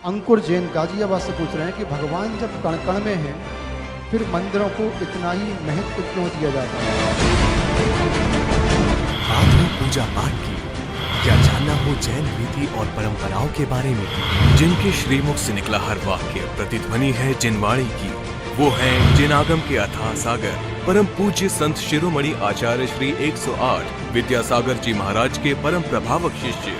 अंकुर जैन गाजियाबाद से पूछ रहे हैं कि भगवान जब कण कण में हैं, फिर मंदिरों को इतना ही महत्व क्यों दिया जाता है? बात हो पूजा पाठ की, क्या जानना हो जैन रीति और परंपराओं के बारे में, जिनके श्रीमुख से निकला हर वाक्य प्रतिध्वनि है जिनवाणी की, वो है जिनागम के अथाह सागर परम पूज्य संत शिरोमणि आचार्य श्री 108 विद्यासागर जी महाराज के परम प्रभावक शिष्य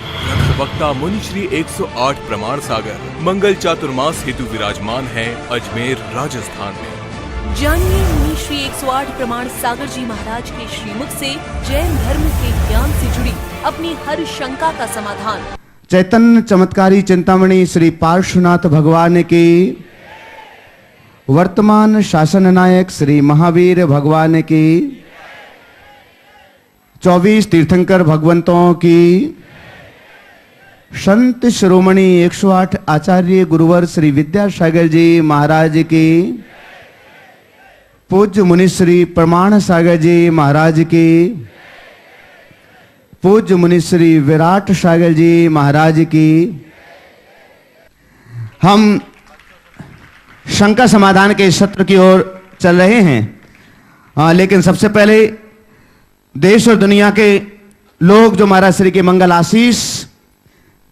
वक्ता मुनि श्री 108 प्रमाण सागर मंगल चातुर्मास हेतु विराजमान है अजमेर राजस्थान में। जानिए मुनि श्री 108 प्रमाण सागर जी महाराज के श्रीमुख से जैन धर्म के ज्ञान से जुड़ी अपनी हर शंका का समाधान। चैतन्य चमत्कारी चिंतामणि श्री पार्श्वनाथ भगवान की, वर्तमान शासन नायक श्री महावीर भगवान की, 24 तीर्थंकर भगवंतों की, संत शिरोमणि 108 आचार्य गुरुवर श्री विद्यासागर जी महाराज की, पूज्य मुनि श्री प्रमाण सागर जी महाराज की, पूज्य मुनि श्री विराट सागर जी महाराज की। हम शंका समाधान के सत्र की ओर चल रहे हैं। लेकिन सबसे पहले देश और दुनिया के लोग जो महाराज श्री के मंगल आशीष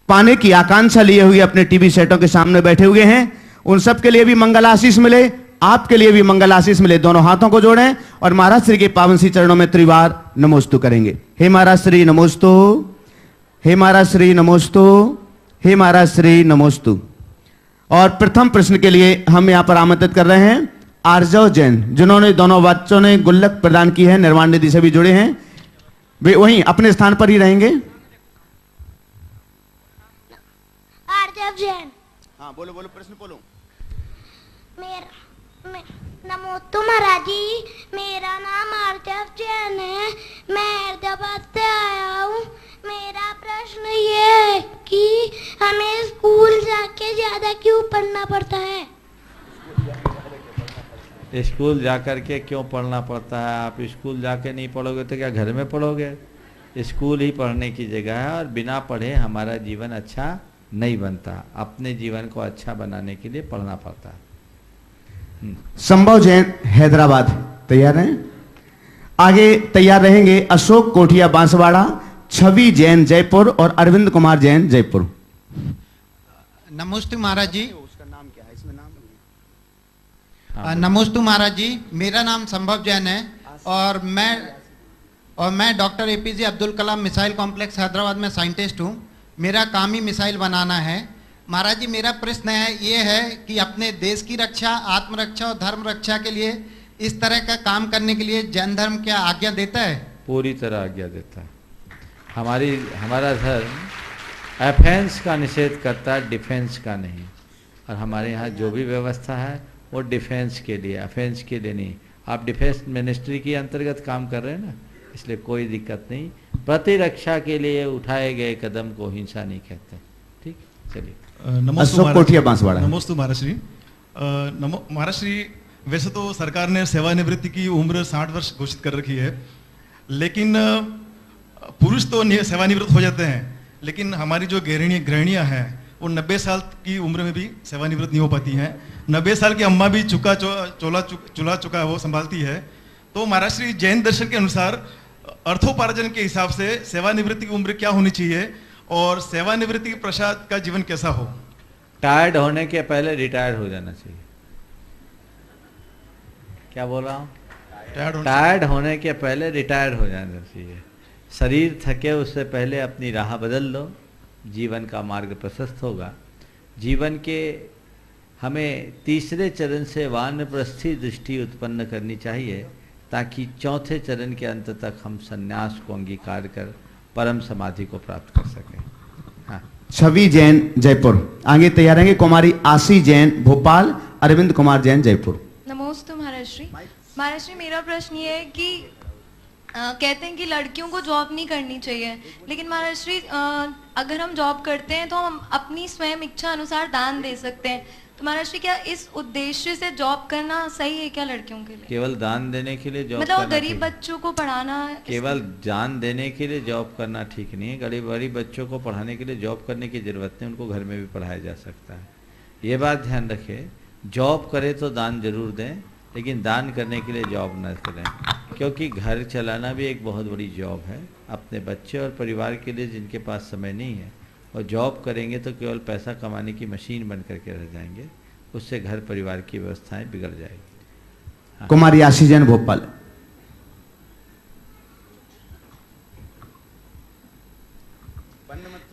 पाने की आकांक्षा लिए हुए अपने टीवी सेटों के सामने बैठे हुए हैं, उन सब के लिए भी मंगल आशीष मिले, आपके लिए भी मंगल आशीष मिले। दोनों हाथों को जोड़ें और महाराज श्री के पावन सी चरणों में त्रिवार नमोस्तु करेंगे। हे महाराज श्री नमोस्तु, हे महाराज श्री नमोस्तु, हे महाराज श्री नमोस्तु। और प्रथम प्रश्न के लिए हम यहां पर आमंत्रित कर रहे हैं आर्जव जैन, जिन्होंने दोनों बच्चों ने गुल्लक प्रदान की है, निर्वाण निधि से भी जुड़े हैं, वे वहीं अपने स्थान पर ही रहेंगे। आर्जव जैन। हाँ बोलो बोलो, प्रश्न बोलो। नमोस्तु महाराज जी, मेरा नाम आर्जव जैन है, मैं हैदराबाद से आया हूँ। मेरा प्रश्न ये है कि हमें स्कूल जाके ज्यादा क्यों पढ़ना पड़ता है? स्कूल जाकर के क्यों पढ़ना पड़ता है? आप स्कूल जाके नहीं पढ़ोगे तो क्या घर में पढ़ोगे? स्कूल ही पढ़ने की जगह है और बिना पढ़े हमारा जीवन अच्छा नहीं बनता। अपने जीवन को अच्छा बनाने के लिए पढ़ना पड़ता है। संभव जैन हैदराबाद तैयार हैं? आगे तैयार रहेंगे अशोक कोठिया बांसवाड़ा, छवि जैन जयपुर और अरविंद कुमार जैन जयपुर। नमोस्तु महाराज जी। उसका नाम क्या है इसमें? नाम नमोस्तु महाराज जी, मेरा नाम संभव जैन है और मैं doctor APJ Abdul Kalam missile complex Hyderabad में साइंटिस्ट हूँ। मेरा काम ही मिसाइल बनाना है। महाराज जी, मेरा प्रश्न ये है कि अपने देश की रक्षा, आत्मरक्षा और धर्म रक्षा के लिए इस तरह का काम करने के लिए जैन धर्म क्या आज्ञा देता है? पूरी तरह आज्ञा देता है। हमारा धर्म अफेंस का निषेध करता है, डिफेंस का नहीं। और हमारे यहाँ जो भी व्यवस्था है वो डिफेंस के लिए, अफेंस के लिए नहीं। आप डिफेंस मिनिस्ट्री के अंतर्गत काम कर रहे हैं ना, इसलिए कोई दिक्कत नहीं। प्रतिरक्षा के लिए उठाए गए कदम को हिंसा नहीं कहते। ठीक, चलिए। नमोस्तु महाराज श्री। महाराज श्री, वैसे तो सरकार ने सेवानिवृत्ति की उम्र 60 वर्ष घोषित कर रखी है, लेकिन पुरुष तो सेवानिवृत्त हो जाते हैं, लेकिन हमारी जो गृहिणियां हैं वो 90 साल की उम्र में भी सेवानिवृत्त नहीं हो पाती हैं। 90 साल की अम्मा भी चूल्हा चुका वो संभालती है। तो महाराज श्री, जैन दर्शन के अनुसार अर्थोपार्जन के हिसाब से सेवानिवृत्ति की उम्र क्या होनी चाहिए और सेवानिवृत्ति के पश्चात का जीवन कैसा हो? टायर्ड होने के पहले रिटायर हो जाना चाहिए। क्या बोल रहा हूँ? टायर्ड होने के पहले रिटायर हो जाना चाहिए। शरीर थके उससे पहले अपनी राह बदल लो, जीवन का मार्ग प्रशस्त होगा। जीवन के हमें तीसरे चरण से वानप्रस्थी दृष्टि उत्पन्न करनी चाहिए, ताकि चौथे चरण के अंत तक हम संन्यास को अंगीकार कर परम समाधि को प्राप्त कर सकें। हाँ। छवि जैन जयपुर। आगे तैयार रहेंगे कुमारी आशी जैन भोपाल, अरविंद कुमार जैन जयपुर। नमोस्तु महाराज श्री। महाराज श्री, मेरा प्रश्न ये है कि कहते हैं कि लड़कियों को जॉब नहीं करनी चाहिए, लेकिन महाराज श्री अगर हम जॉब करते हैं तो हम अपनी स्वयं इच्छा अनुसार दान दे सकते हैं। तो महाराज श्री, क्या इस उद्देश्य से जॉब करना सही है क्या लड़कियों के लिए? केवल दान देने के लिए जॉब मतलब गरीब बच्चों को पढ़ाना, केवल दान देने के लिए जॉब करना ठीक नहीं है। गरीब बच्चों को पढ़ाने के लिए जॉब करने की जरूरत नहीं, उनको घर में भी पढ़ाया जा सकता है। ये बात ध्यान रखें, जॉब करें तो दान जरूर दें, लेकिन दान करने के लिए जॉब न करें, क्योंकि घर चलाना भी एक बहुत बड़ी जॉब है। अपने बच्चे और परिवार के लिए जिनके पास समय नहीं है और जॉब करेंगे तो केवल पैसा कमाने की मशीन बन करके रह जाएंगे, उससे घर परिवार की व्यवस्थाएं बिगड़ जाएगी। हाँ। कुमारी आशीष जैन भोपाल।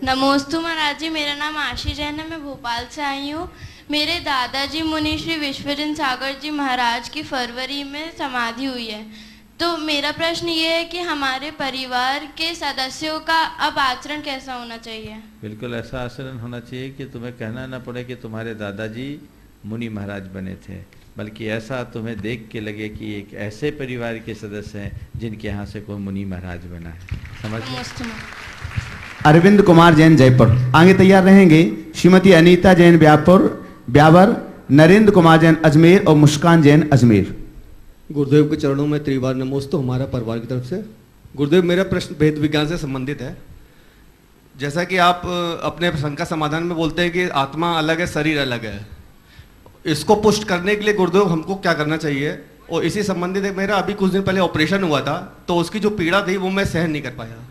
नमोस्तु महाराज जी, मेरा नाम आशीष जैन है, मैं भोपाल से आई हूँ। मेरे दादाजी मुनि श्री विश्वजन सागर जी महाराज की फरवरी में समाधि हुई है। तो मेरा प्रश्न ये है कि हमारे परिवार के सदस्यों का अब आचरण कैसा होना चाहिए? बिल्कुल ऐसा आचरण होना चाहिए कि तुम्हें कहना न पड़े कि तुम्हारे दादाजी मुनि महाराज बने थे, बल्कि ऐसा तुम्हें देख के लगे कि एक ऐसे परिवार के सदस्य हैं जिनके यहाँ से कोई मुनि महाराज बना है। समझ। अरविंद कुमार जैन जयपुर। आगे तैयार रहेंगे श्रीमती अनीता जैन ब्यावर, नरेंद्र कुमार जैन अजमेर और मुस्कान जैन अजमेर। गुरुदेव के चरणों में त्रिवार नमोस्तु हमारा परिवार की तरफ से। गुरुदेव, मेरा प्रश्न भेद विज्ञान से संबंधित है। जैसा कि आप अपने शंका समाधान में बोलते हैं कि आत्मा अलग है, शरीर अलग है, इसको पुष्ट करने के लिए गुरुदेव हमको क्या करना चाहिए? और इसी संबंधित एक मेरा अभी कुछ दिन पहले ऑपरेशन हुआ था, तो उसकी जो पीड़ा थी वो मैं सहन नहीं कर पाया,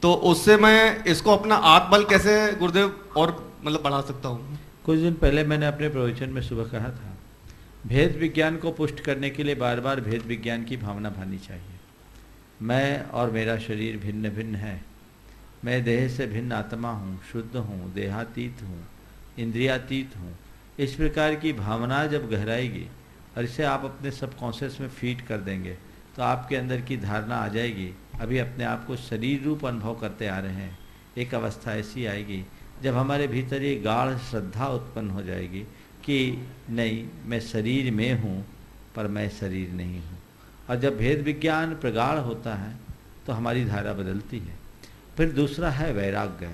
तो उससे मैं इसको अपना आत्मबल कैसे गुरुदेव और मतलब बढ़ा सकता हूँ? कुछ दिन पहले मैंने अपने प्रवचन में सुबह कहा था, भेद विज्ञान को पुष्ट करने के लिए बार बार भेद विज्ञान की भावना भानी चाहिए। मैं और मेरा शरीर भिन्न भिन्न है, मैं देह से भिन्न आत्मा हूँ, शुद्ध हूँ, देहातीत हूँ, इंद्रियातीत हूँ। इस प्रकार की भावना जब गहराएगी और इसे आप अपने सबकॉन्शियस में फीड कर देंगे तो आपके अंदर की धारणा आ जाएगी। अभी अपने आप को शरीर रूप अनुभव करते आ रहे हैं, एक अवस्था ऐसी आएगी जब हमारे भीतर ये गाढ़ श्रद्धा उत्पन्न हो जाएगी कि नहीं, मैं शरीर में हूँ पर मैं शरीर नहीं हूँ। और जब भेद विज्ञान प्रगाढ़ होता है तो हमारी धारा बदलती है। फिर दूसरा है वैराग्य।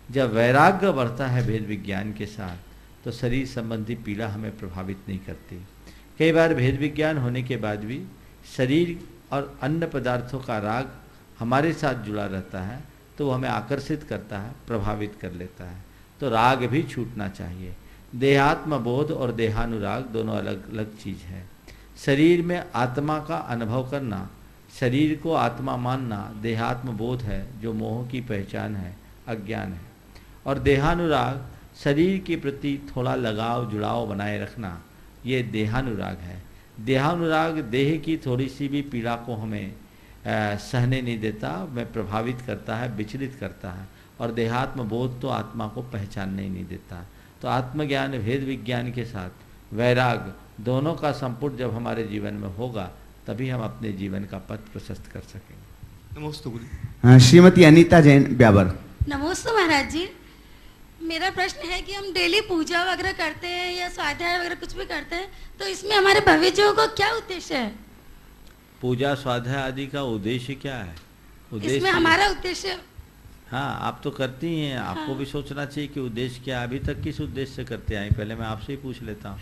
जब वैराग्य बढ़ता है भेद विज्ञान के साथ तो शरीर संबंधी पीड़ा हमें प्रभावित नहीं करती। कई बार भेद विज्ञान होने के बाद भी शरीर और अन्य पदार्थों का राग हमारे साथ जुड़ा रहता है, तो वो हमें आकर्षित करता है, प्रभावित कर लेता है। तो राग भी छूटना चाहिए। देहात्म बोध और देहानुराग दोनों अलग अलग चीज़ है। शरीर में आत्मा का अनुभव करना, शरीर को आत्मा मानना देहात्म बोध है, जो मोह की पहचान है, अज्ञान है। और देहानुराग, शरीर के प्रति थोड़ा लगाव जुड़ाव बनाए रखना, ये देहानुराग है। देहानुराग देह की थोड़ी सी भी पीड़ा को हमें सहने नहीं देता, में प्रभावित करता है, विचलित करता है। और देहात्म बोध तो आत्मा को पहचानने ही नहीं देता। तो आत्मज्ञान भेद विज्ञान के साथ वैराग दोनों का संपुट जब हमारे जीवन में होगा तभी हम अपने जीवन का पथ प्रशस्त कर सकेंगे। नमस्ते। श्रीमती अनीता जैन ब्यावर। नमस्ते महाराज जी, मेरा प्रश्न है कि हम डेली पूजा वगैरह करते हैं या स्वाध्याय वगैरह कुछ भी करते हैं, तो इसमें हमारे भविष्यों का क्या उद्देश्य है? पूजा स्वाध्याय आदि का उद्देश्य क्या है? उद्देश्य इसमें हमारा उद्देश्य, हाँ, आप तो करती हैं, आपको भी सोचना चाहिए कि उद्देश्य क्या। अभी तक किस उद्देश्य से करते आई? पहले मैं आपसे ही पूछ लेता हूँ,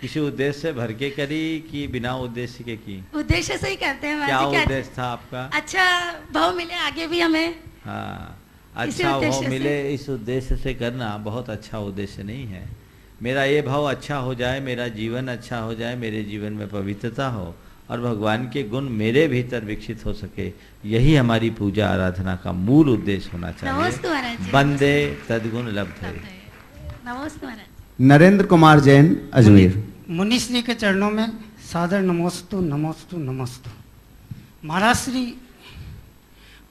किसी उद्देश्य से भर के करी कि बिना उद्देश्य के की? उद्देश्य से ही करते हैं। क्या उद्देश्य था आपका? अच्छा भाव मिले आगे भी हमें। हाँ, अच्छा भाव मिले, इस उद्देश्य से करना बहुत अच्छा उद्देश्य नहीं है। मेरा ये भाव अच्छा हो जाए, मेरा जीवन अच्छा हो जाए, मेरे जीवन में पवित्रता हो और भगवान के गुण मेरे भीतर विकसित हो सके, यही हमारी पूजा आराधना का मूल उद्देश्य होना चाहिए। बंदे तद्गुण लब्धे। नरेंद्र कुमार जैन अजमेर। मुनिश्री के चरणों में सादर नमोस्तु नमोस्तु नमोस्तु। महाराज श्री,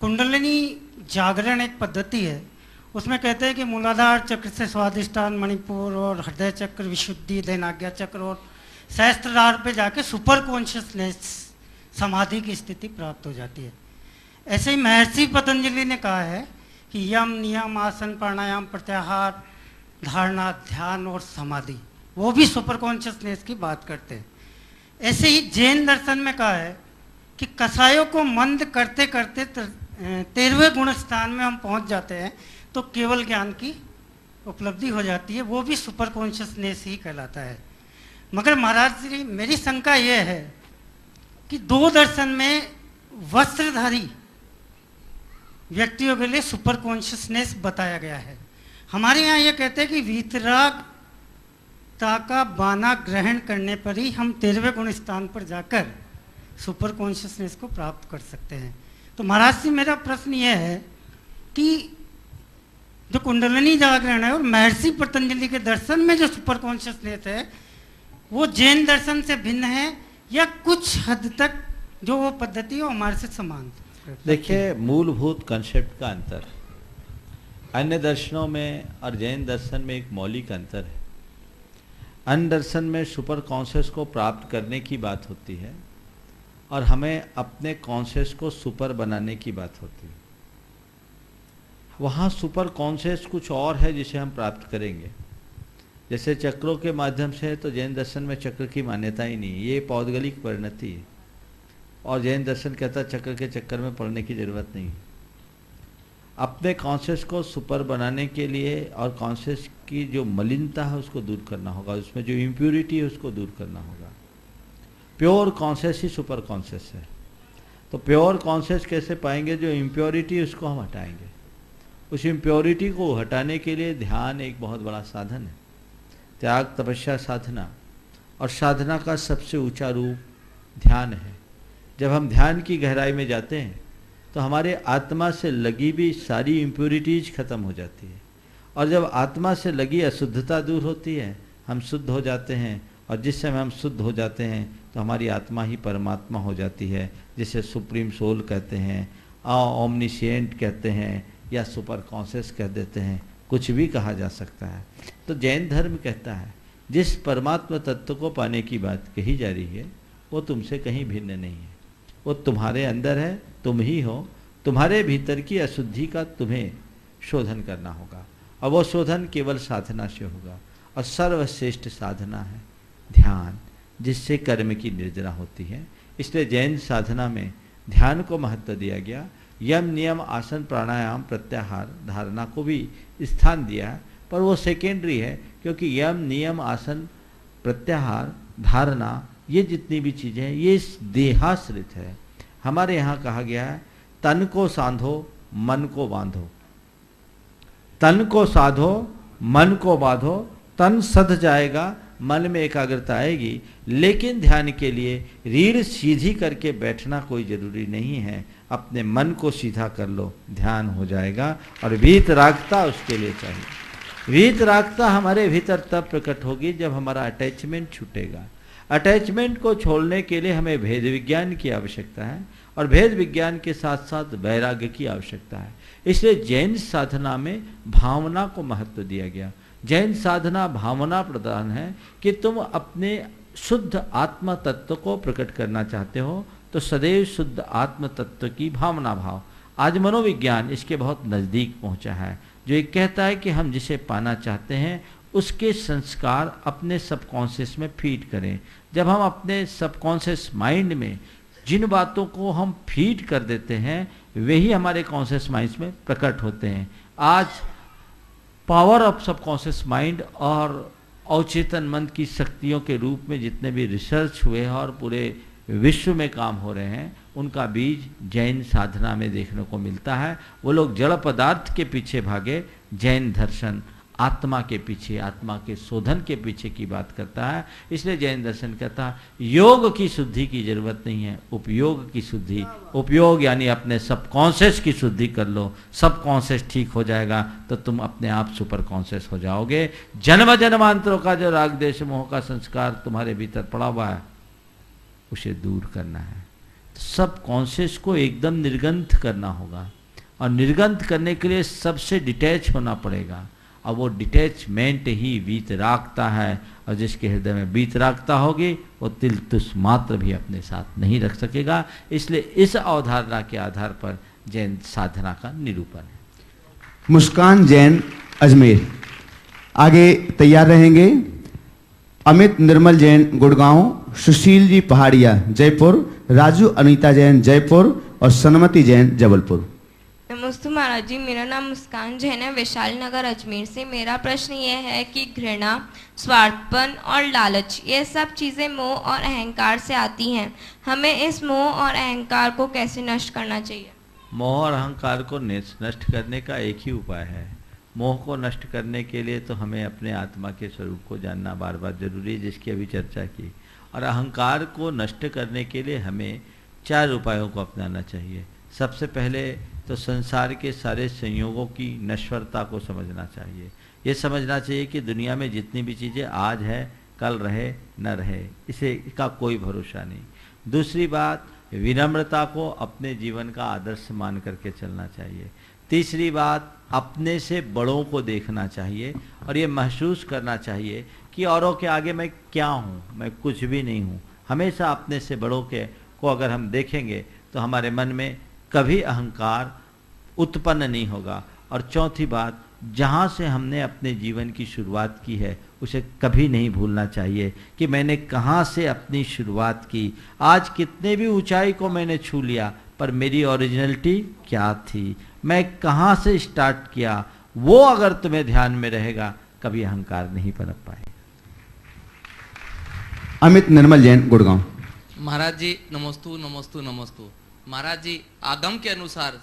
कुंडलिनी जागरण एक पद्धति है, उसमें कहते हैं कि मूलाधार चक्र से स्वादिष्ठान, मणिपुर और हृदय चक्र, विशुद्धि, दैनाज्ञा चक्र और सहस्त्रार पे जाके सुपर कॉन्शियसनेस समाधि की स्थिति प्राप्त हो जाती है। ऐसे ही महर्षि पतंजलि ने कहा है कि यम, नियम, आसन, प्राणायाम, प्रत्याहार, धारणा, ध्यान और समाधि, वो भी सुपर कॉन्शियसनेस की बात करते हैं। ऐसे ही जैन दर्शन में कहा है कि कसायों को मंद करते करते 13वें गुण स्थान में हम पहुंच जाते हैं तो केवल ज्ञान की उपलब्धि हो जाती है, वो भी सुपर कॉन्शियसनेस ही कहलाता है। मगर महाराज जी, मेरी शंका ये है कि दो दर्शन में वस्त्रधारी व्यक्तियों के लिए सुपर कॉन्शियसनेस बताया गया है, हमारे यहाँ ये कहते हैं कि वीतरागता का बाना ग्रहण करने पर ही हम 13वें गुण स्थान पर जाकर सुपर कॉन्शियसनेस को प्राप्त कर सकते हैं। तो महाराज जी मेरा प्रश्न ये है कि जो कुंडलिनी जागरण है और महर्षि पतंजलि के दर्शन में जो सुपर कॉन्शियसनेस है वो जैन दर्शन से भिन्न है या कुछ हद तक जो वो पद्धति है हमारे से समान? देखिए, मूलभूत कंसेप्ट का अंतर अन्य दर्शनों में और जैन दर्शन में एक मौलिक अंतर है। अन्य दर्शन में सुपर कॉन्शियस को प्राप्त करने की बात होती है और हमें अपने कॉन्शियस को सुपर बनाने की बात होती है। वहाँ सुपर कॉन्शियस कुछ और है जिसे हम प्राप्त करेंगे। जैसे चक्रों के माध्यम से, तो जैन दर्शन में चक्र की मान्यता ही नहीं, ये पौद्गलिक परिणति है और जैन दर्शन कहता है चक्र के चक्कर में पड़ने की जरूरत नहीं। अपने कॉन्शियस को सुपर बनाने के लिए और कॉन्शियस की जो मलिनता है उसको दूर करना होगा, उसमें जो इम्प्योरिटी है उसको दूर करना होगा। प्योर कॉन्शियस ही सुपर कॉन्शियस है। तो प्योर कॉन्शियस कैसे पाएंगे? जो इम्प्योरिटी उसको हम हटाएंगे। उस इम्प्योरिटी को हटाने के लिए ध्यान एक बहुत बड़ा साधन है। त्याग, तपस्या, साधना, और साधना का सबसे ऊंचा रूप ध्यान है। जब हम ध्यान की गहराई में जाते हैं तो हमारे आत्मा से लगी भी सारी इम्प्योरिटीज खत्म हो जाती है और जब आत्मा से लगी अशुद्धता दूर होती है हम शुद्ध हो जाते हैं और जिस समय हम शुद्ध हो जाते हैं तो हमारी आत्मा ही परमात्मा हो जाती है, जिसे सुप्रीम सोल कहते हैं, ओमनिशिएंट कहते हैं या सुपर कॉन्शियस कह देते हैं, कुछ भी कहा जा सकता है। तो जैन धर्म कहता है जिस परमात्मा तत्व को पाने की बात कही जा रही है वो तुमसे कहीं भिन्न नहीं है, वो तुम्हारे अंदर है, तुम ही हो। तुम्हारे भीतर की अशुद्धि का तुम्हें शोधन करना होगा और वो शोधन केवल साधना से होगा और सर्वश्रेष्ठ साधना है ध्यान, जिससे कर्म की निर्जरा होती है। इसलिए जैन साधना में ध्यान को महत्व दिया गया। यम, नियम, आसन, प्राणायाम, प्रत्याहार, धारणा को भी स्थान दिया है, पर वो सेकेंडरी है क्योंकि यम, नियम, आसन, प्रत्याहार, धारणा, ये जितनी भी चीज़ें हैं ये देहाश्रित है। हमारे यहाँ कहा गया है तन को साधो मन को बांधो, तन को साधो मन को बांधो, तन सध जाएगा, मन में एकाग्रता आएगी। लेकिन ध्यान के लिए रीढ़ सीधी करके बैठना कोई जरूरी नहीं है, अपने मन को सीधा कर लो, ध्यान हो जाएगा। और वीतरागता उसके लिए चाहिए। वीतरागता हमारे भीतर तब प्रकट होगी जब हमारा अटैचमेंट छूटेगा। अटैचमेंट को छोड़ने के लिए हमें भेद विज्ञान की आवश्यकता है और भेद विज्ञान के साथ साथ वैराग्य की आवश्यकता है। इसलिए जैन साधना में भावना को महत्व दिया गया। जैन साधना भावना प्रधान है कि तुम अपने शुद्ध आत्म तत्व को प्रकट करना चाहते हो तो सदैव शुद्ध आत्म तत्व की भावना भाव। आज मनोविज्ञान इसके बहुत नज़दीक पहुंचा है, जो ये कहता है कि हम जिसे पाना चाहते हैं उसके संस्कार अपने सबकॉन्शियस में फीड करें। जब हम अपने सबकॉन्शियस माइंड में जिन बातों को हम फीड कर देते हैं वही हमारे कॉन्शियस माइंड में प्रकट होते हैं। आज पावर ऑफ सबकॉन्शियस माइंड और अवचेतन मन की शक्तियों के रूप में जितने भी रिसर्च हुए हैं और पूरे विश्व में काम हो रहे हैं उनका बीज जैन साधना में देखने को मिलता है। वो लोग जड़ पदार्थ के पीछे भागे, जैन दर्शन आत्मा के पीछे, आत्मा के शोधन के पीछे की बात करता है। इसलिए जैन दर्शन कहता है योग की शुद्धि की जरूरत नहीं है, उपयोग की शुद्धि। उपयोग यानी अपने सबकॉन्शियस की शुद्धि कर लो, सबकॉन्शियस ठीक हो जाएगा तो तुम अपने आप सुपर कॉन्शियस हो जाओगे। जन्म जन्मांतरों का जो राग देश मोह का संस्कार तुम्हारे भीतर पड़ा हुआ है उसे दूर करना है। तो सब कॉन्शियस को एकदम निर्गंथ करना होगा और निर्गंथ करने के लिए सबसे डिटैच होना पड़ेगा और वो डिटैचमेंट ही वीतरागता है। और जिसके हृदय में वीतरागता होगी वो तिल तुस मात्र भी अपने साथ नहीं रख सकेगा। इसलिए इस अवधारणा के आधार पर जैन साधना का निरूपण है। मुस्कान जैन अजमेर आगे तैयार रहेंगे। अमित निर्मल जैन गुड़गांव, सुशील जी पहाड़िया जयपुर, राजू अनीता जैन जयपुर और सनमति जैन जबलपुर। नमस्ते महाराज जी, मेरा नाम मुस्कान जैन है, वैशाली नगर अजमेर से। मेरा प्रश्न ये है कि घृणा, स्वार्थपन और लालच ये सब चीज़ें मोह और अहंकार से आती हैं। हमें इस मोह और अहंकार को कैसे नष्ट करना चाहिए? मोह और अहंकार को नष्ट करने का एक ही उपाय है, मोह को नष्ट करने के लिए तो हमें अपने आत्मा के स्वरूप को जानना बार बार जरूरी है, जिसकी अभी चर्चा की। और अहंकार को नष्ट करने के लिए हमें 4 उपायों को अपनाना चाहिए। सबसे पहले तो संसार के सारे संयोगों की नश्वरता को समझना चाहिए। ये समझना चाहिए कि दुनिया में जितनी भी चीज़ें आज है कल रहे न रहे, इसका कोई भरोसा नहीं। दूसरी बात, विनम्रता को अपने जीवन का आदर्श मान करके चलना चाहिए। तीसरी बात, अपने से बड़ों को देखना चाहिए और ये महसूस करना चाहिए कि औरों के आगे मैं क्या हूँ, मैं कुछ भी नहीं हूँ। हमेशा अपने से बड़ों को अगर हम देखेंगे तो हमारे मन में कभी अहंकार उत्पन्न नहीं होगा। और चौथी बात, जहाँ से हमने अपने जीवन की शुरुआत की है उसे कभी नहीं भूलना चाहिए कि मैंने कहाँ से अपनी शुरुआत की, आज कितने भी ऊंचाई को मैंने छू लिया, पर मेरी ओरिजिनलिटी क्या थी, मैं कहाँ से स्टार्ट किया, वो अगर तुम्हें ध्यान में रहेगा कभी अहंकार नहीं पनप पाएगा। अमित निर्मल जैन, गुड़गांव। महाराज जी नमस्तु नमस्तु नमस्तु। महाराज जी, आगम के अनुसार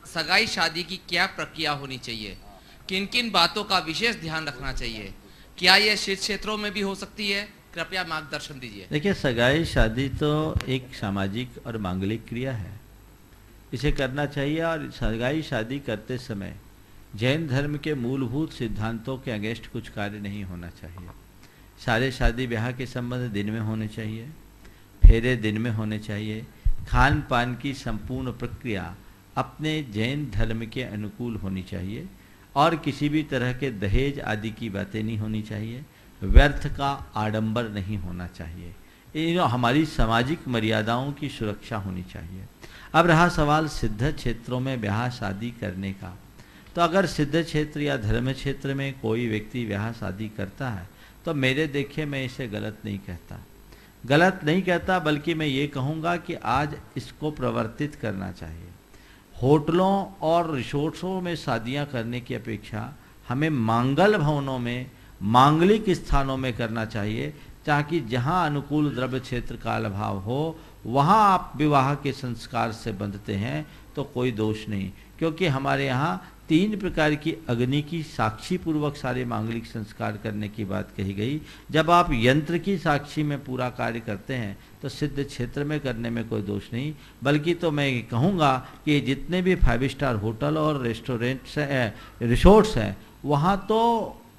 सगाई शादी की क्या प्रक्रिया होनी चाहिए, किन किन बातों का विशेष ध्यान रखना चाहिए, क्या यह शीर्ष क्षेत्रों में भी हो सकती है, कृपया मार्गदर्शन दीजिए। देखिए, सगाई शादी तो एक सामाजिक और मांगलिक क्रिया है, इसे करना चाहिए। और सगाई शादी करते समय जैन धर्म के मूलभूत सिद्धांतों के अगेंस्ट कुछ कार्य नहीं होना चाहिए। सारे शादी ब्याह के संबंध दिन में होने चाहिए, फेरे दिन में होने चाहिए, खान पान की संपूर्ण प्रक्रिया अपने जैन धर्म के अनुकूल होनी चाहिए और किसी भी तरह के दहेज आदि की बातें नहीं होनी चाहिए, व्यर्थ का आडंबर नहीं होना चाहिए। ये हमारी सामाजिक मर्यादाओं की सुरक्षा होनी चाहिए। अब रहा सवाल सिद्ध क्षेत्रों में ब्याह शादी करने का, तो अगर सिद्ध क्षेत्र या धर्म क्षेत्र में कोई व्यक्ति ब्याह शादी करता है तो मेरे देखे मैं इसे गलत नहीं कहता, बल्कि मैं ये कहूँगा कि आज इसको प्रवर्तित करना चाहिए। होटलों और रिसोर्ट्सों में शादियां करने की अपेक्षा हमें मांगल भवनों में, मांगलिक स्थानों में करना चाहिए, ताकि जहां अनुकूल द्रव्य क्षेत्र का अभाव हो वहां आप विवाह के संस्कार से बंधते हैं तो कोई दोष नहीं, क्योंकि हमारे यहाँ 3 प्रकार की अग्नि की साक्षी पूर्वक सारे मांगलिक संस्कार करने की बात कही गई। जब आप यंत्र की साक्षी में पूरा कार्य करते हैं तो सिद्ध क्षेत्र में करने में कोई दोष नहीं, बल्कि तो मैं कहूँगा कि जितने भी 5 स्टार होटल और रेस्टोरेंट्स हैं, रिसोर्ट्स हैं, वहाँ तो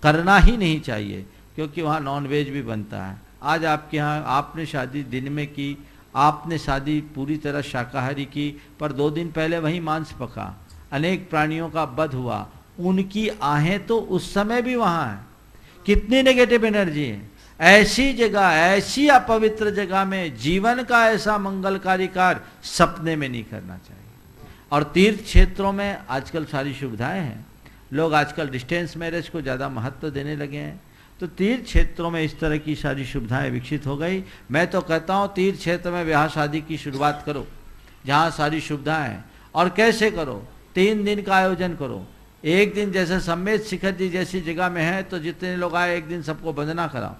करना ही नहीं चाहिए, क्योंकि वहाँ नॉन वेज भी बनता है। आज आपके यहाँ आपने शादी दिन में की, आपने शादी पूरी तरह शाकाहारी की, पर 2 दिन पहले वहीं मांस पका, अनेक प्राणियों का वध हुआ, उनकी आहें तो उस समय भी वहाँ है। कितनी नेगेटिव एनर्जी है। ऐसी जगह, ऐसी अपवित्र जगह में जीवन का ऐसा मंगलकारी कार्य सपने में नहीं करना चाहिए। और तीर्थ क्षेत्रों में आजकल सारी सुविधाएं हैं, लोग आजकल डिस्टेंस मैरिज को ज़्यादा महत्व देने लगे हैं, तो तीर्थ क्षेत्रों में इस तरह की सारी सुविधाएं विकसित हो गई। मैं तो कहता हूँ तीर्थ क्षेत्र में ब्याह शादी की शुरुआत करो, जहाँ सारी सुविधाएं हैं। और कैसे करो? 3 दिन का आयोजन करो। एक दिन जैसे सम्मेद शिखर जी जैसी जगह में है तो जितने लोग आए एक दिन सबको वंदना कराओ,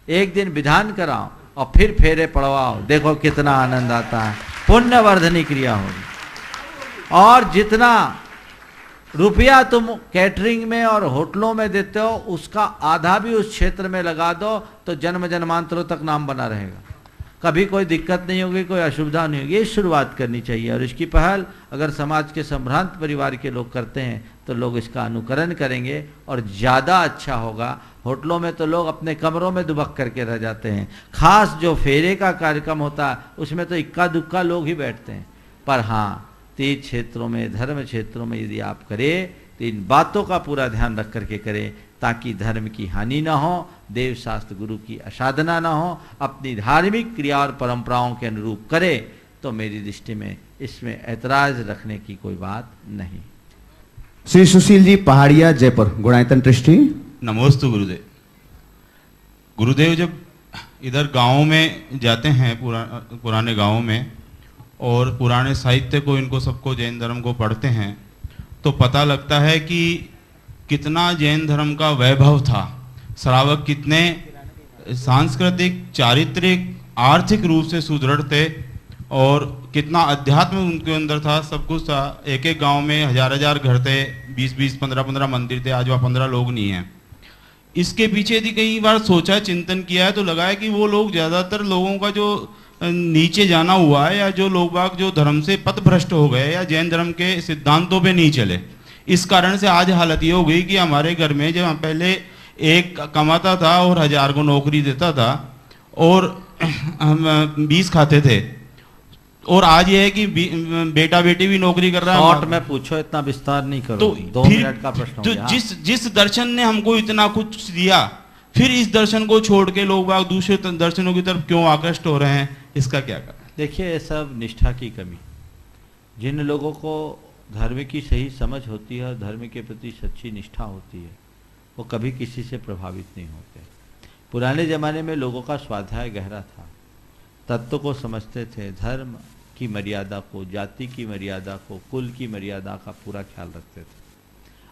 एक दिन विधान कराओ और फिर फेरे पड़वाओ, देखो कितना आनंद आता है, पुण्यवर्धनी क्रिया होगी। और जितना रुपया तुम कैटरिंग में और होटलों में देते हो उसका आधा भी उस क्षेत्र में लगा दो तो जन्म जन्मांतरों तक नाम बना रहेगा, कभी कोई दिक्कत नहीं होगी, कोई असुविधा नहीं होगी। ये शुरुआत करनी चाहिए और इसकी पहल अगर समाज के संभ्रांत परिवार के लोग करते हैं तो लोग इसका अनुकरण करेंगे और ज़्यादा अच्छा होगा। होटलों में तो लोग अपने कमरों में दुबक करके रह जाते हैं, खास जो फेरे का कार्यक्रम होता है उसमें तो इक्का दुक्का लोग ही बैठते हैं। पर हाँ, तीर्थ क्षेत्रों में, धर्म क्षेत्रों में यदि आप करें तो इन बातों का पूरा ध्यान रख करके करें, ताकि धर्म की हानि ना हो, देव शास्त्र गुरु की असाधना ना हो, अपनी धार्मिक क्रिया और परंपराओं के अनुरूप करे, तो मेरी दृष्टि में इसमें ऐतराज रखने की कोई बात नहीं। श्री सुशील जी पहाड़िया, जयपुर, गुणायतन ट्रस्टी। नमोस्तु गुरुदेव। गुरुदेव, जब इधर गाँव में जाते हैं, पुराने गाँव में, और पुराने साहित्य को, इनको सबको, जैन धर्म को पढ़ते हैं तो पता लगता है कि कितना जैन धर्म का वैभव था। श्रावक कितने सांस्कृतिक, चारित्रिक, आर्थिक रूप से सुदृढ़ थे और कितना अध्यात्म उनके अंदर था, सब कुछ था। एक एक गांव में 1000 घर थे, 20-20, 15-15 मंदिर थे, आज वहाँ 15 लोग नहीं हैं। इसके पीछे यदि कई बार सोचा, चिंतन किया है तो लगा है कि वो लोग ज़्यादातर लोगों का जो नीचे जाना हुआ है, या जो लोग बाग जो धर्म से पथभ्रष्ट हो गए या जैन धर्म के सिद्धांतों पे नहीं चले, इस कारण से आज हालत ये हो गई कि हमारे घर में जब पहले एक कमाता था और 1000 को नौकरी देता था और हम 20 खाते थे, और आज ये है कि बेटा बेटी भी नौकरी कर रहा है। शॉर्ट में पूछो, इतना विस्तार नहीं करो, तो 2 मिनट का प्रश्न हो तो गया। जिस दर्शन ने हमको इतना कुछ दिया, फिर इस दर्शन को छोड़ के लोग बाग दूसरे दर्शनों की तरफ क्यों आकृष्ट हो रहे हैं, इसका क्या कारण? देखिए, ये सब निष्ठा की कमी। जिन लोगों को धर्म की सही समझ होती है और धर्म के प्रति सच्ची निष्ठा होती है, वो कभी किसी से प्रभावित नहीं होते। पुराने ज़माने में लोगों का स्वाध्याय गहरा था, तत्व को समझते थे, धर्म की मर्यादा को, जाति की मर्यादा को, कुल की मर्यादा का पूरा ख्याल रखते थे।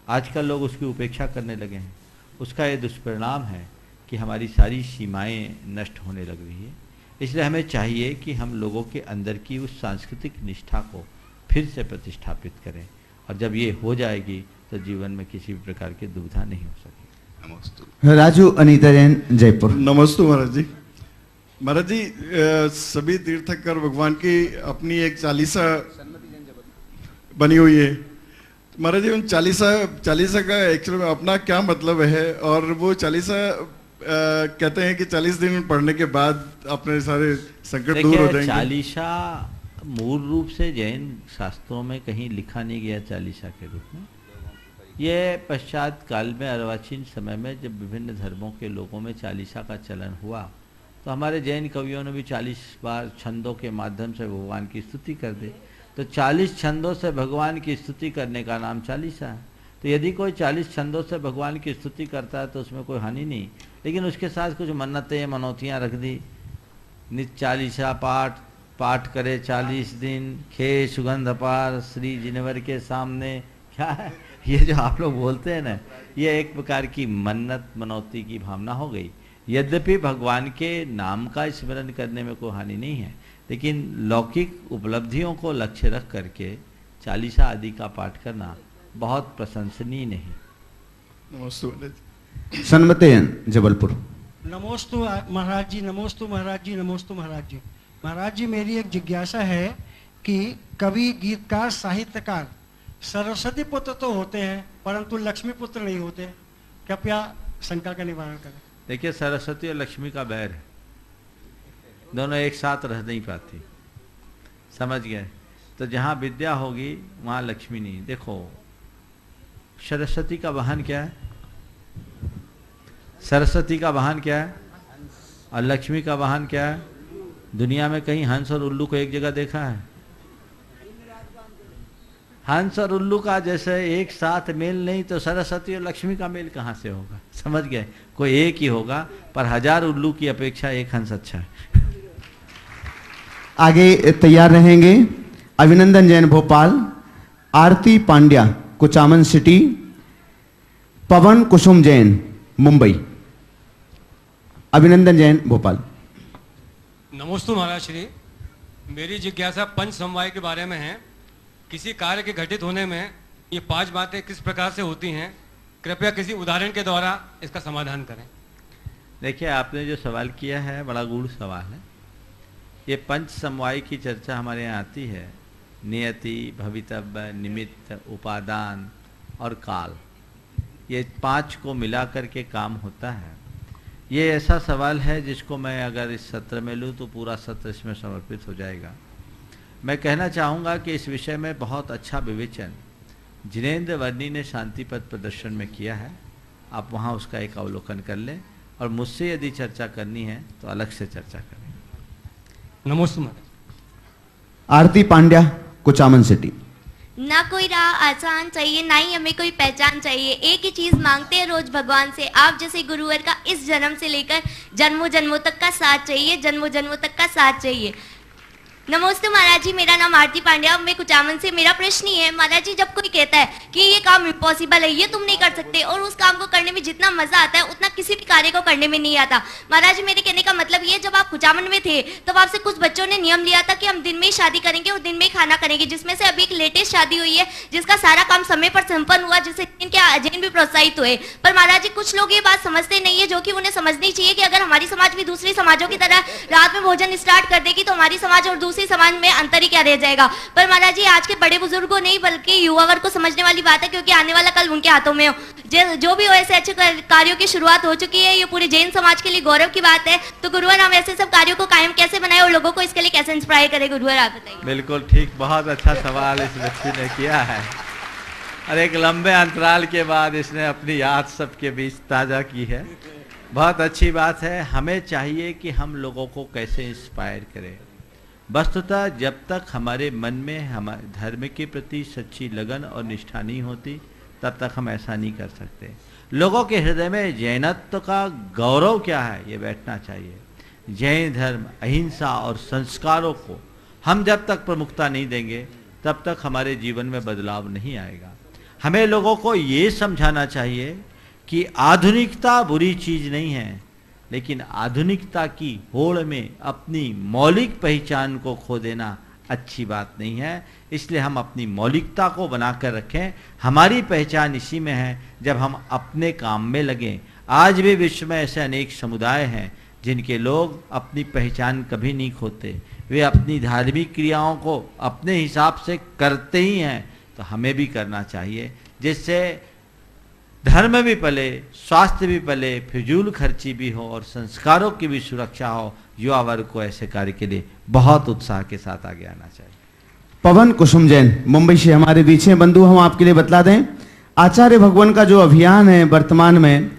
आजकल लोग उसकी उपेक्षा करने लगे हैं। उसका ये दुष्परिणाम है कि हमारी सारी सीमाएं नष्ट होने लग रही है। इसलिए हमें चाहिए कि हम लोगों के अंदर की उस सांस्कृतिक निष्ठा को फिर से प्रतिष्ठापित करें, और जब ये हो जाएगी तो जीवन में किसी भी प्रकार की दुविधा नहीं हो सकेगी। राजू अनीता जैन, जयपुर। नमस्ते महाराज जी। महाराज जी, सभी तीर्थंकर भगवान की अपनी एक चालीसा बनी हुई है। महाराज जी, उन चालीसा का एक्चुअली में अपना क्या मतलब है, और वो चालीसा कहते हैं कि 40 दिन पढ़ने के बाद अपने सारे संकट दूर हो जाएंगे। चालीसा मूल रूप से जैन शास्त्रों में कहीं लिखा नहीं गया चालीसा के रूप में। ये पश्चात काल में अर्वाचीन समय में जब विभिन्न धर्मों के लोगों में चालीसा का चलन हुआ, तो हमारे जैन कवियों ने भी 40 बार छंदों के माध्यम से भगवान की स्तुति कर दी। तो 40 छंदों से भगवान की स्तुति करने का नाम चालीसा है। तो यदि कोई 40 छंदों से भगवान की स्तुति करता है तो उसमें कोई हानि नहीं, लेकिन उसके साथ कुछ मन्नतें मनौतियाँ रख दी। नित्य चालीसा पाठ करे 40 दिन, खे सुगंध अपार श्री जिनवर के सामने। क्या है ये जो आप लोग बोलते हैं ना, ये एक प्रकार की मन्नत मनौती की भावना हो गई। यद्यपि भगवान के नाम का स्मरण करने में कोई हानि नहीं है, लेकिन लौकिक उपलब्धियों को लक्ष्य रख करके चालीसा आदि का पाठ करना बहुत प्रशंसनीय नहीं। नमस्ते। सन्मतेन, जबलपुर। नमोस्तु महाराज जी, नमोस्तु महाराज जी, नमोस्तु महाराज जी। महाराज जी, मेरी एक जिज्ञासा है कि कवि, गीतकार, साहित्यकार सरस्वती पुत्र तो होते हैं परंतु लक्ष्मी पुत्र नहीं होते। कृपया शंका का निवारण करें। देखिए, सरस्वती और लक्ष्मी का बैर है, दोनों एक साथ रह नहीं पाती, समझ गए? तो जहाँ विद्या होगी वहाँ लक्ष्मी नहीं। देखो, सरस्वती का वाहन क्या है? सरस्वती का वाहन क्या है? और लक्ष्मी का वाहन क्या है? दुनिया में कहीं हंस और उल्लू को एक जगह देखा है? हंस और उल्लू का जैसे एक साथ मेल नहीं, तो सरस्वती और लक्ष्मी का मेल कहाँ से होगा? समझ गए? कोई एक ही होगा, पर 1000 उल्लू की अपेक्षा एक हंस अच्छा है। आगे तैयार रहेंगे अभिनंदन जैन, भोपाल। आरती पांड्या, कुचामन सिटी। पवन कुसुम जैन, मुंबई। अभिनंदन जैन, भोपाल। नमोस्तु महाराज श्री। मेरी जिज्ञासा पंच समवाय के बारे में है। किसी कार्य के घटित होने में ये 5 बातें किस प्रकार से होती हैं? कृपया किसी उदाहरण के द्वारा इसका समाधान करें। देखिए, आपने जो सवाल किया है बड़ा गूढ़ सवाल है। ये पंच समवाय की चर्चा हमारे यहाँ आती है। नियति, भवितव्य, निमित्त, उपादान और काल, ये 5 को मिला करके काम होता है। ये ऐसा सवाल है जिसको मैं अगर इस सत्र में लूँ तो पूरा सत्र इसमें समर्पित हो जाएगा। मैं कहना चाहूँगा कि इस विषय में बहुत अच्छा विवेचन जिनेंद्र वर्णी ने शांति पथ प्रदर्शन में किया है। आप वहाँ उसका एक अवलोकन कर लें, और मुझसे यदि चर्चा करनी है तो अलग से चर्चा करें। नमस्ते। आरती पांड्या, कुचामन सिटी। ना कोई राह आसान चाहिए, ना ही हमें कोई पहचान चाहिए। एक ही चीज मांगते हैं रोज भगवान से, आप जैसे गुरुवर का इस जन्म से लेकर जन्मों जन्मों तक का साथ चाहिए, जन्मों जन्मों तक का साथ चाहिए। नमस्ते महाराज जी, मेरा नाम आरती पांड्या, मैं कुचामन से। मेरा प्रश्न ये है महाराज जी, जब कोई कहता है कि ये काम इम्पॉसिबल है, ये तुम नहीं कर सकते, और उस काम को करने में जितना मजा आता है उतना किसी भी कार्य को करने में नहीं आता। महाराज जी, मेरे कहने का मतलब ये, जब आप कुचामन में थे तब आपसे कुछ बच्चों ने नियम लिया था कि हम दिन में ही शादी करेंगे और दिन में ही खाना करेंगे, जिसमें से अभी एक लेटेस्ट शादी हुई है जिसका सारा काम समय पर संपन्न हुआ, जिससे इनके जैन भी प्रोत्साहित हुए। पर महाराज जी, कुछ लोग ये बात समझते नहीं है, जो कि उन्हें समझनी चाहिए कि अगर हमारी समाज भी दूसरी समाजों की तरह रात में भोजन स्टार्ट कर देगी तो हमारी समाज और दूसरी समाज में अंतर ही क्या रह जाएगा। पर महाराज जी, आज के बड़े बुजुर्गों नहीं बल्कि युवा वर्ग को समझने वाली बात है, क्योंकि आने वाला कल उनके हाथों में हो। जो भी हो, ऐसे अच्छे कार्यों की शुरुआत हो चुकी है, ये पूरे जैन समाज के लिए गौरव की बात है। तो गुरुवर, हम ऐसे सब कार्यों को कायम कैसे बनाए और लोगों को इसके लिए कैसे इंस्पायर करें? गुरुवर आप बताइए। बिल्कुल ठीक, बहुत अच्छा सवाल इस बच्ची ने किया है, और एक लंबे अंतराल के बाद इसने अपनी याद सबके बीच ताज़ा की है। बहुत अच्छी बात है। हमें चाहिए कि हम लोगों को कैसे इंस्पायर करें। वस्तुतः जब तक हमारे मन में हमारे धर्म के प्रति सच्ची लगन और निष्ठा नहीं होती, तब तक हम ऐसा नहीं कर सकते। लोगों के हृदय में जैनत्व का गौरव क्या है, ये बैठना चाहिए। जैन धर्म, अहिंसा और संस्कारों को हम जब तक प्रमुखता नहीं देंगे, तब तक हमारे जीवन में बदलाव नहीं आएगा। हमें लोगों को ये समझाना चाहिए कि आधुनिकता बुरी चीज़ नहीं है, लेकिन आधुनिकता की होड़ में अपनी मौलिक पहचान को खो देना अच्छी बात नहीं है। इसलिए हम अपनी मौलिकता को बनाकर रखें। हमारी पहचान इसी में है जब हम अपने काम में लगें। आज भी विश्व में ऐसे अनेक समुदाय हैं जिनके लोग अपनी पहचान कभी नहीं खोते, वे अपनी धार्मिक क्रियाओं को अपने हिसाब से करते ही हैं। तो हमें भी करना चाहिए, जिससे धर्म भी पले, स्वास्थ्य भी पले, फिजूल खर्ची भी हो और संस्कारों की भी सुरक्षा हो। युवा वर्ग को ऐसे कार्य के लिए बहुत उत्साह के साथ आगे आना चाहिए। पवन कुसुम जैन मुंबई से हमारे बीच हैं। बंधु, हम आपके लिए बतला दें, आचार्य भगवान का जो अभियान है वर्तमान में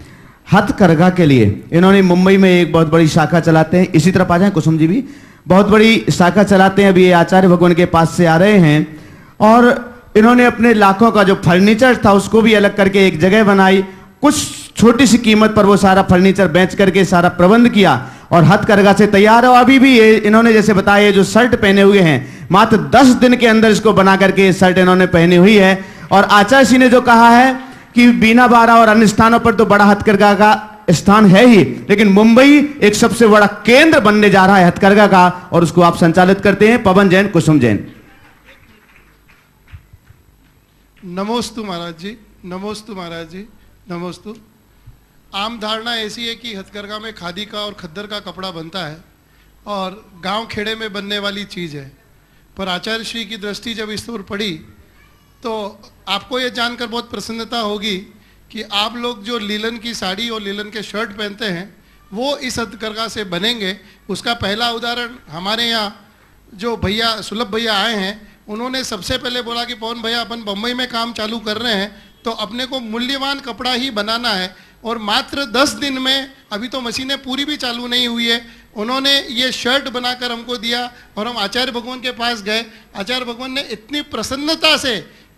हथकरघा के लिए, इन्होंने मुंबई में एक बहुत बड़ी शाखा चलाते हैं। इसी तरफ आ जाए कुसुम जी भी, बहुत बड़ी शाखा चलाते हैं। अभी ये आचार्य भगवान के पास से आ रहे हैं और इन्होंने अपने लाखों का जो फर्नीचर था उसको भी अलग करके एक जगह बनाई। कुछ छोटी सी कीमत पर वो सारा फर्नीचर बेच करके सारा प्रबंध किया और हथकरघा से तैयार है। अभी भी ये इन्होंने जैसे बताया, जो शर्ट पहने हुए हैं, मात्र 10 दिन के अंदर इसको बना करके शर्ट इन्होंने पहनी हुई है। और आचार्य जी ने जो कहा है कि बीना बारा और अन्य स्थानों पर तो बड़ा हथकरघा का स्थान है ही, लेकिन मुंबई एक सबसे बड़ा केंद्र बनने जा रहा है हथकरघा का, और उसको आप संचालित करते हैं। पवन जैन, कुसुम जैन। नमोस्तु महाराज जी, नमोस्तु महाराज जी, नमोस्तु। आम धारणा ऐसी है कि हथकरघा में खादी का और खद्दर का कपड़ा बनता है और गांव खेड़े में बनने वाली चीज़ है। पर आचार्य श्री की दृष्टि जब इस ओर पड़ी तो आपको ये जानकर बहुत प्रसन्नता होगी कि आप लोग जो लीलन की साड़ी और लीलन के शर्ट पहनते हैं वो इस हथकरघा से बनेंगे। उसका पहला उदाहरण हमारे यहाँ जो भैया सुलभ भैया आए हैं, उन्होंने सबसे पहले बोला कि पवन भैया, अपन बम्बई में काम चालू कर रहे हैं तो अपने को मूल्यवान कपड़ा ही बनाना है। और मात्र 10 दिन में, अभी तो मशीनें पूरी भी चालू नहीं हुई है, उन्होंने ये शर्ट बनाकर हमको दिया और हम आचार्य भगवान के पास गए। आचार्य भगवान ने इतनी प्रसन्नता से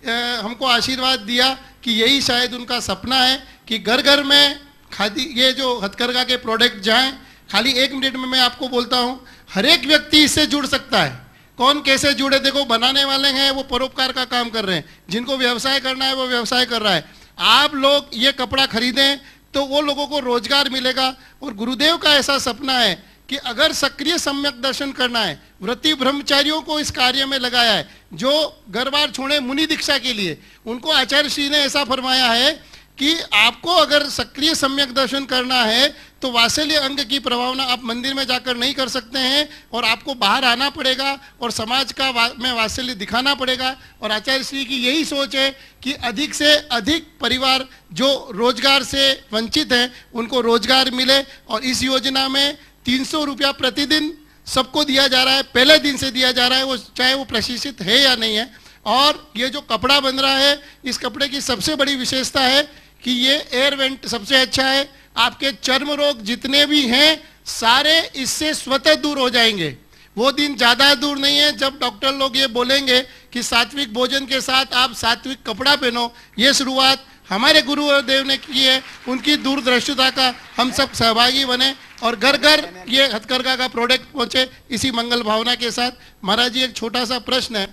हमको आशीर्वाद दिया कि यही शायद उनका सपना है कि घर घर में खादी, ये जो हथकरघा के प्रोडक्ट जाएं। खाली 1 मिनट में मैं आपको बोलता हूँ, हर एक व्यक्ति इससे जुड़ सकता है। कौन कैसे जुड़े? देखो, बनाने वाले हैं वो परोपकार का काम कर रहे हैं, जिनको व्यवसाय करना है वो व्यवसाय कर रहा है। आप लोग ये कपड़ा खरीदें तो वो लोगों को रोजगार मिलेगा। और गुरुदेव का ऐसा सपना है कि अगर सक्रिय सम्यक दर्शन करना है, व्रती ब्रह्मचारियों को इस कार्य में लगाया है, जो घर बार छोड़े मुनि दीक्षा के लिए, उनको आचार्य श्री ने ऐसा फरमाया है कि आपको अगर सक्रिय सम्यक दर्शन करना है तो वात्सल्य अंग की प्रभावना आप मंदिर में जाकर नहीं कर सकते हैं और आपको बाहर आना पड़ेगा और समाज का में वात्सल्य दिखाना पड़ेगा। और आचार्य श्री की यही सोच है कि अधिक से अधिक परिवार जो रोजगार से वंचित हैं उनको रोजगार मिले। और इस योजना में 300 रुपया प्रतिदिन सबको दिया जा रहा है, पहले दिन से दिया जा रहा है, वो चाहे वो प्रशिक्षित है या नहीं है। और ये जो कपड़ा बन रहा है, इस कपड़े की सबसे बड़ी विशेषता है कि ये एयर वेंट सबसे अच्छा है। आपके चर्म रोग जितने भी हैं सारे इससे स्वतः दूर हो जाएंगे। वो दिन ज़्यादा दूर नहीं है जब डॉक्टर लोग ये बोलेंगे कि सात्विक भोजन के साथ आप सात्विक कपड़ा पहनो। ये शुरुआत हमारे गुरुदेव ने की है, उनकी दूरदृष्टिता का हम सब सहभागी बने और घर घर ये हथकरघा का प्रोडक्ट पहुंचे, इसी मंगल भावना के साथ। महाराज जी, एक छोटा सा प्रश्न है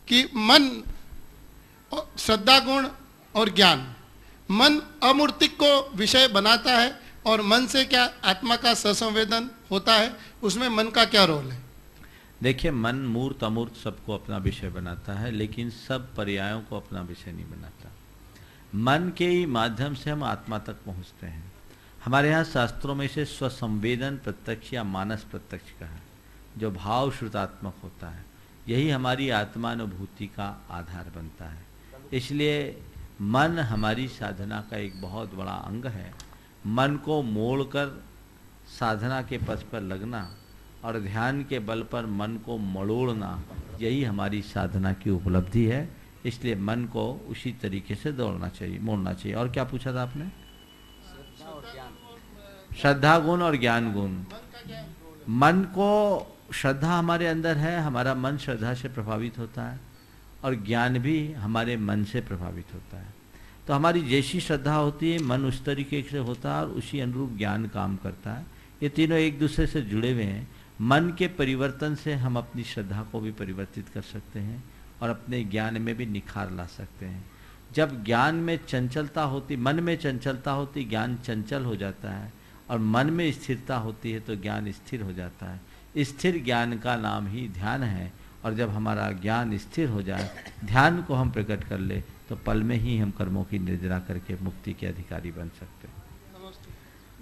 कि मन, श्रद्धा गुण और ज्ञान, मन अमूर्तिक को विषय बनाता है और मन से क्या आत्मा का ससंवेदन होता है, उसमें मन का क्या रोल है? देखिए, मन मूर्त अमूर्त सबको अपना विषय बनाता है, लेकिन सब पर्यायों को अपना विषय नहीं बनाता। मन के ही माध्यम से हम आत्मा तक पहुंचते हैं। हमारे यहाँ शास्त्रों में से स्वसंवेदन प्रत्यक्ष या मानस प्रत्यक्ष का है, जो भाव श्रुतात्मक होता है। यही हमारी आत्मानुभूति का आधार बनता है। इसलिए मन हमारी साधना का एक बहुत बड़ा अंग है। मन को मोड़कर साधना के पथ पर लगना और ध्यान के बल पर मन को मड़ोड़ना, यही हमारी साधना की उपलब्धि है। इसलिए मन को उसी तरीके से दौड़ना चाहिए, मोड़ना चाहिए। और क्या पूछा था आपने? श्रद्धा गुण और ज्ञान गुण। मन को, श्रद्धा हमारे अंदर है, हमारा मन श्रद्धा से प्रभावित होता है, और ज्ञान भी हमारे मन से प्रभावित होता है। तो हमारी जैसी श्रद्धा होती है, मन उस तरीके से होता है और उसी अनुरूप ज्ञान काम करता है। ये तीनों एक दूसरे से जुड़े हुए हैं। मन के परिवर्तन से हम अपनी श्रद्धा को भी परिवर्तित कर सकते हैं और अपने ज्ञान में भी निखार ला सकते हैं। जब ज्ञान में चंचलता होती, मन में चंचलता होती, ज्ञान चंचल हो जाता है, और मन में स्थिरता होती है तो ज्ञान स्थिर हो जाता है। स्थिर ज्ञान का नाम ही ध्यान है, और जब हमारा ज्ञान स्थिर हो जाए, ध्यान को हम प्रकट कर ले, तो पल में ही हम कर्मों की निर्जरा करके मुक्ति के अधिकारी बन सकते हैं।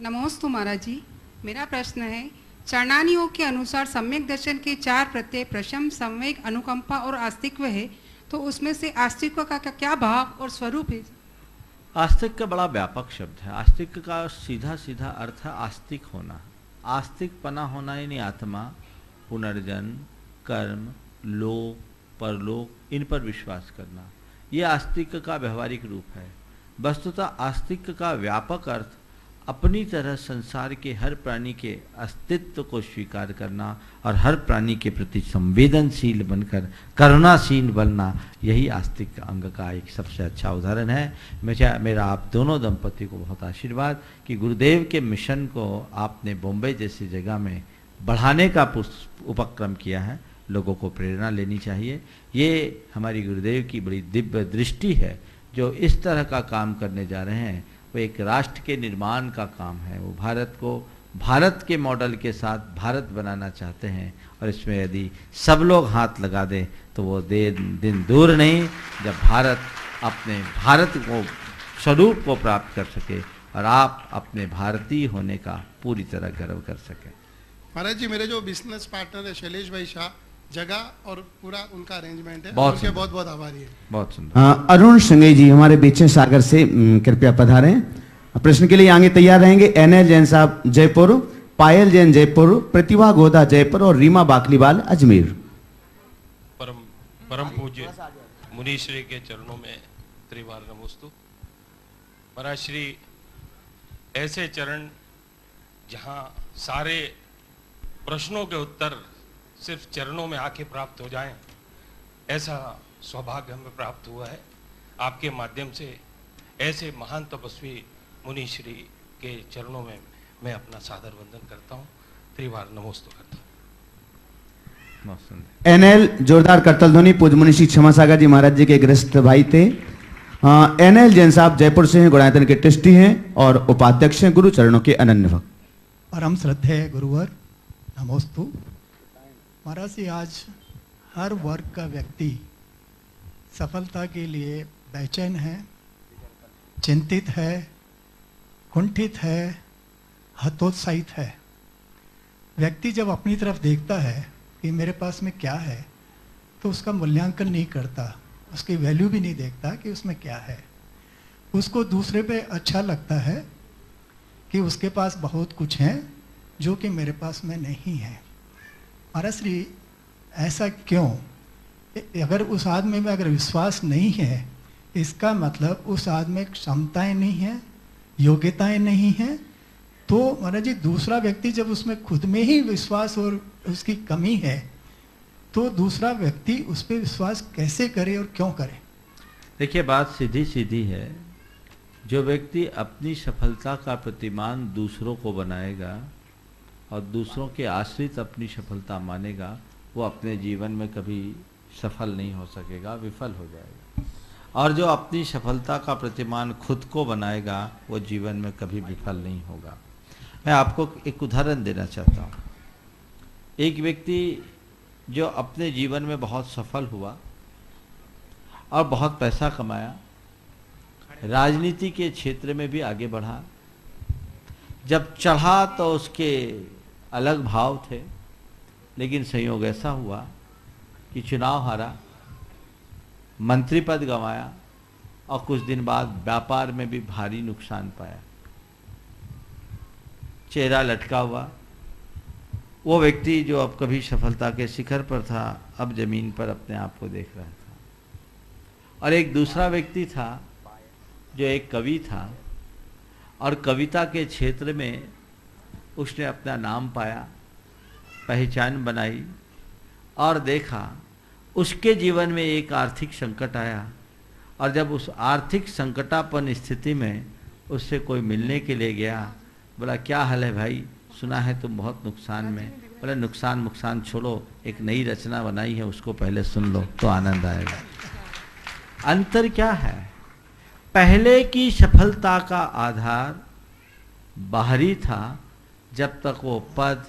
नमोस्तु महाराज जी, मेरा प्रश्न है, चरणानी योग के अनुसार सम्यक दर्शन के 4 प्रत्यय प्रशम, संवेग, अनुकंपा और आस्तिक्व है, तो उसमें से आस्तिक्व का क्या भाव और स्वरूप है? आस्तिक का बड़ा व्यापक शब्द है। आस्तिक का सीधा सीधा अर्थ है आस्तिक होना, आस्तिकपना होना, यानी आत्मा, पुनर्जन्म, कर्म, लोक, परलोक, इन पर विश्वास करना, ये आस्तिक का व्यवहारिक रूप है। वस्तुतः आस्तिक का व्यापक अर्थ अपनी तरह संसार के हर प्राणी के अस्तित्व को स्वीकार करना और हर प्राणी के प्रति संवेदनशील बनकर करुणाशील बनना, यही आस्तिक अंग का एक सबसे अच्छा उदाहरण है। मेरा आप दोनों दंपति को बहुत आशीर्वाद कि गुरुदेव के मिशन को आपने बॉम्बे जैसी जगह में बढ़ाने का उपक्रम किया है। लोगों को प्रेरणा लेनी चाहिए। ये हमारी गुरुदेव की बड़ी दिव्य दृष्टि है। जो इस तरह का काम करने जा रहे हैं, वो एक राष्ट्र के निर्माण का काम है। वो भारत को भारत के मॉडल के साथ भारत बनाना चाहते हैं, और इसमें यदि सब लोग हाथ लगा दें तो वो दिन दूर नहीं जब भारत अपने भारत को स्वरूप को प्राप्त कर सके और आप अपने भारतीय होने का पूरी तरह गर्व कर सकें। महाराज जी, मेरे जो बिजनेस पार्टनर है शैलेश भाई शाह, जगह और पूरा उनका अरेंजमेंट है, बहुत उनके बहुत बहुत आभारी है। बहुत सुंदर। अरुण संगे जी हमारे बीच हैं सागर से, कृपया पधारें। प्रश्न के लिए आगे तैयार रहेंगे एनएल जैन साहब जयपुर, पायल जैन जयपुर, प्रतिभा गोदा जयपुर और रीमा बाकलीवाल अजमेर। परम पूज्य मुनि श्री के चरणों में त्रिवार नमोस्तु। महाराज श्री, ऐसे चरण जहाँ सारे प्रश्नों के उत्तर सिर्फ चरणों में आके प्राप्त हो जाएं, ऐसा सौभाग्य हमें प्राप्त हुआ है। आपके माध्यम से ऐसे महान तपस्वी मुनि श्री के चरणों में मैं अपना सादर वंदन करता हूँ, त्रिवार नमोस्तु करता हूँ। एनएल जोरदार करतल ध्वनि। पूज्य मुनि श्री क्षमा सागर जी महाराज जी के गृहस्थ भाई थे। एनएल जैन साहब जयपुर से हैं, गुणायतन के ट्रस्टी हैं और उपाध्यक्ष हैं, गुरु चरणों के अनन्य भक्त। परम श्रद्धेय गुरुवर नमोस्तु। महाराज जी, आज हर वर्ग का व्यक्ति सफलता के लिए बेचैन है, चिंतित है, कुंठित है, हतोत्साहित है। व्यक्ति जब अपनी तरफ देखता है कि मेरे पास में क्या है, तो उसका मूल्यांकन नहीं करता, उसकी वैल्यू भी नहीं देखता कि उसमें क्या है। उसको दूसरे पे अच्छा लगता है कि उसके पास बहुत कुछ है जो कि मेरे पास में नहीं है। महाराज श्री, ऐसा क्यों? अगर उस आदमी में अगर विश्वास नहीं है, इसका मतलब उस आदमी में क्षमताएं नहीं है, योग्यताएं नहीं है। तो महाराज जी, दूसरा व्यक्ति जब उसमें खुद में ही विश्वास और उसकी कमी है, तो दूसरा व्यक्ति उस पर विश्वास कैसे करे और क्यों करे? देखिए, बात सीधी सीधी है। जो व्यक्ति अपनी सफलता का प्रतिमान दूसरों को बनाएगा और दूसरों के आश्रित अपनी सफलता मानेगा, वो अपने जीवन में कभी सफल नहीं हो सकेगा, विफल हो जाएगा। और जो अपनी सफलता का प्रतिमान खुद को बनाएगा, वो जीवन में कभी विफल नहीं होगा। मैं आपको एक उदाहरण देना चाहता हूँ। एक व्यक्ति जो अपने जीवन में बहुत सफल हुआ और बहुत पैसा कमाया, राजनीति के क्षेत्र में भी आगे बढ़ा, जब चढ़ा तो उसके अलग भाव थे, लेकिन संयोग ऐसा हुआ कि चुनाव हारा, मंत्री पद गंवाया और कुछ दिन बाद व्यापार में भी भारी नुकसान पाया, चेहरा लटका हुआ। वो व्यक्ति जो अब कभी सफलता के शिखर पर था, अब जमीन पर अपने आप को देख रहा था। और एक दूसरा व्यक्ति था जो एक कवि था और कविता के क्षेत्र में उसने अपना नाम पाया, पहचान बनाई और देखा उसके जीवन में एक आर्थिक संकट आया। और जब उस आर्थिक संकटापन्न स्थिति में उससे कोई मिलने के लिए गया, बोला क्या हाल है भाई, सुना है तुम बहुत नुकसान में। बोले नुकसान छोड़ो, एक नई रचना बनाई है, उसको पहले सुन लो तो आनंद आएगा। अंतर क्या है? पहले की सफलता का आधार बाहरी था, जब तक वो पद,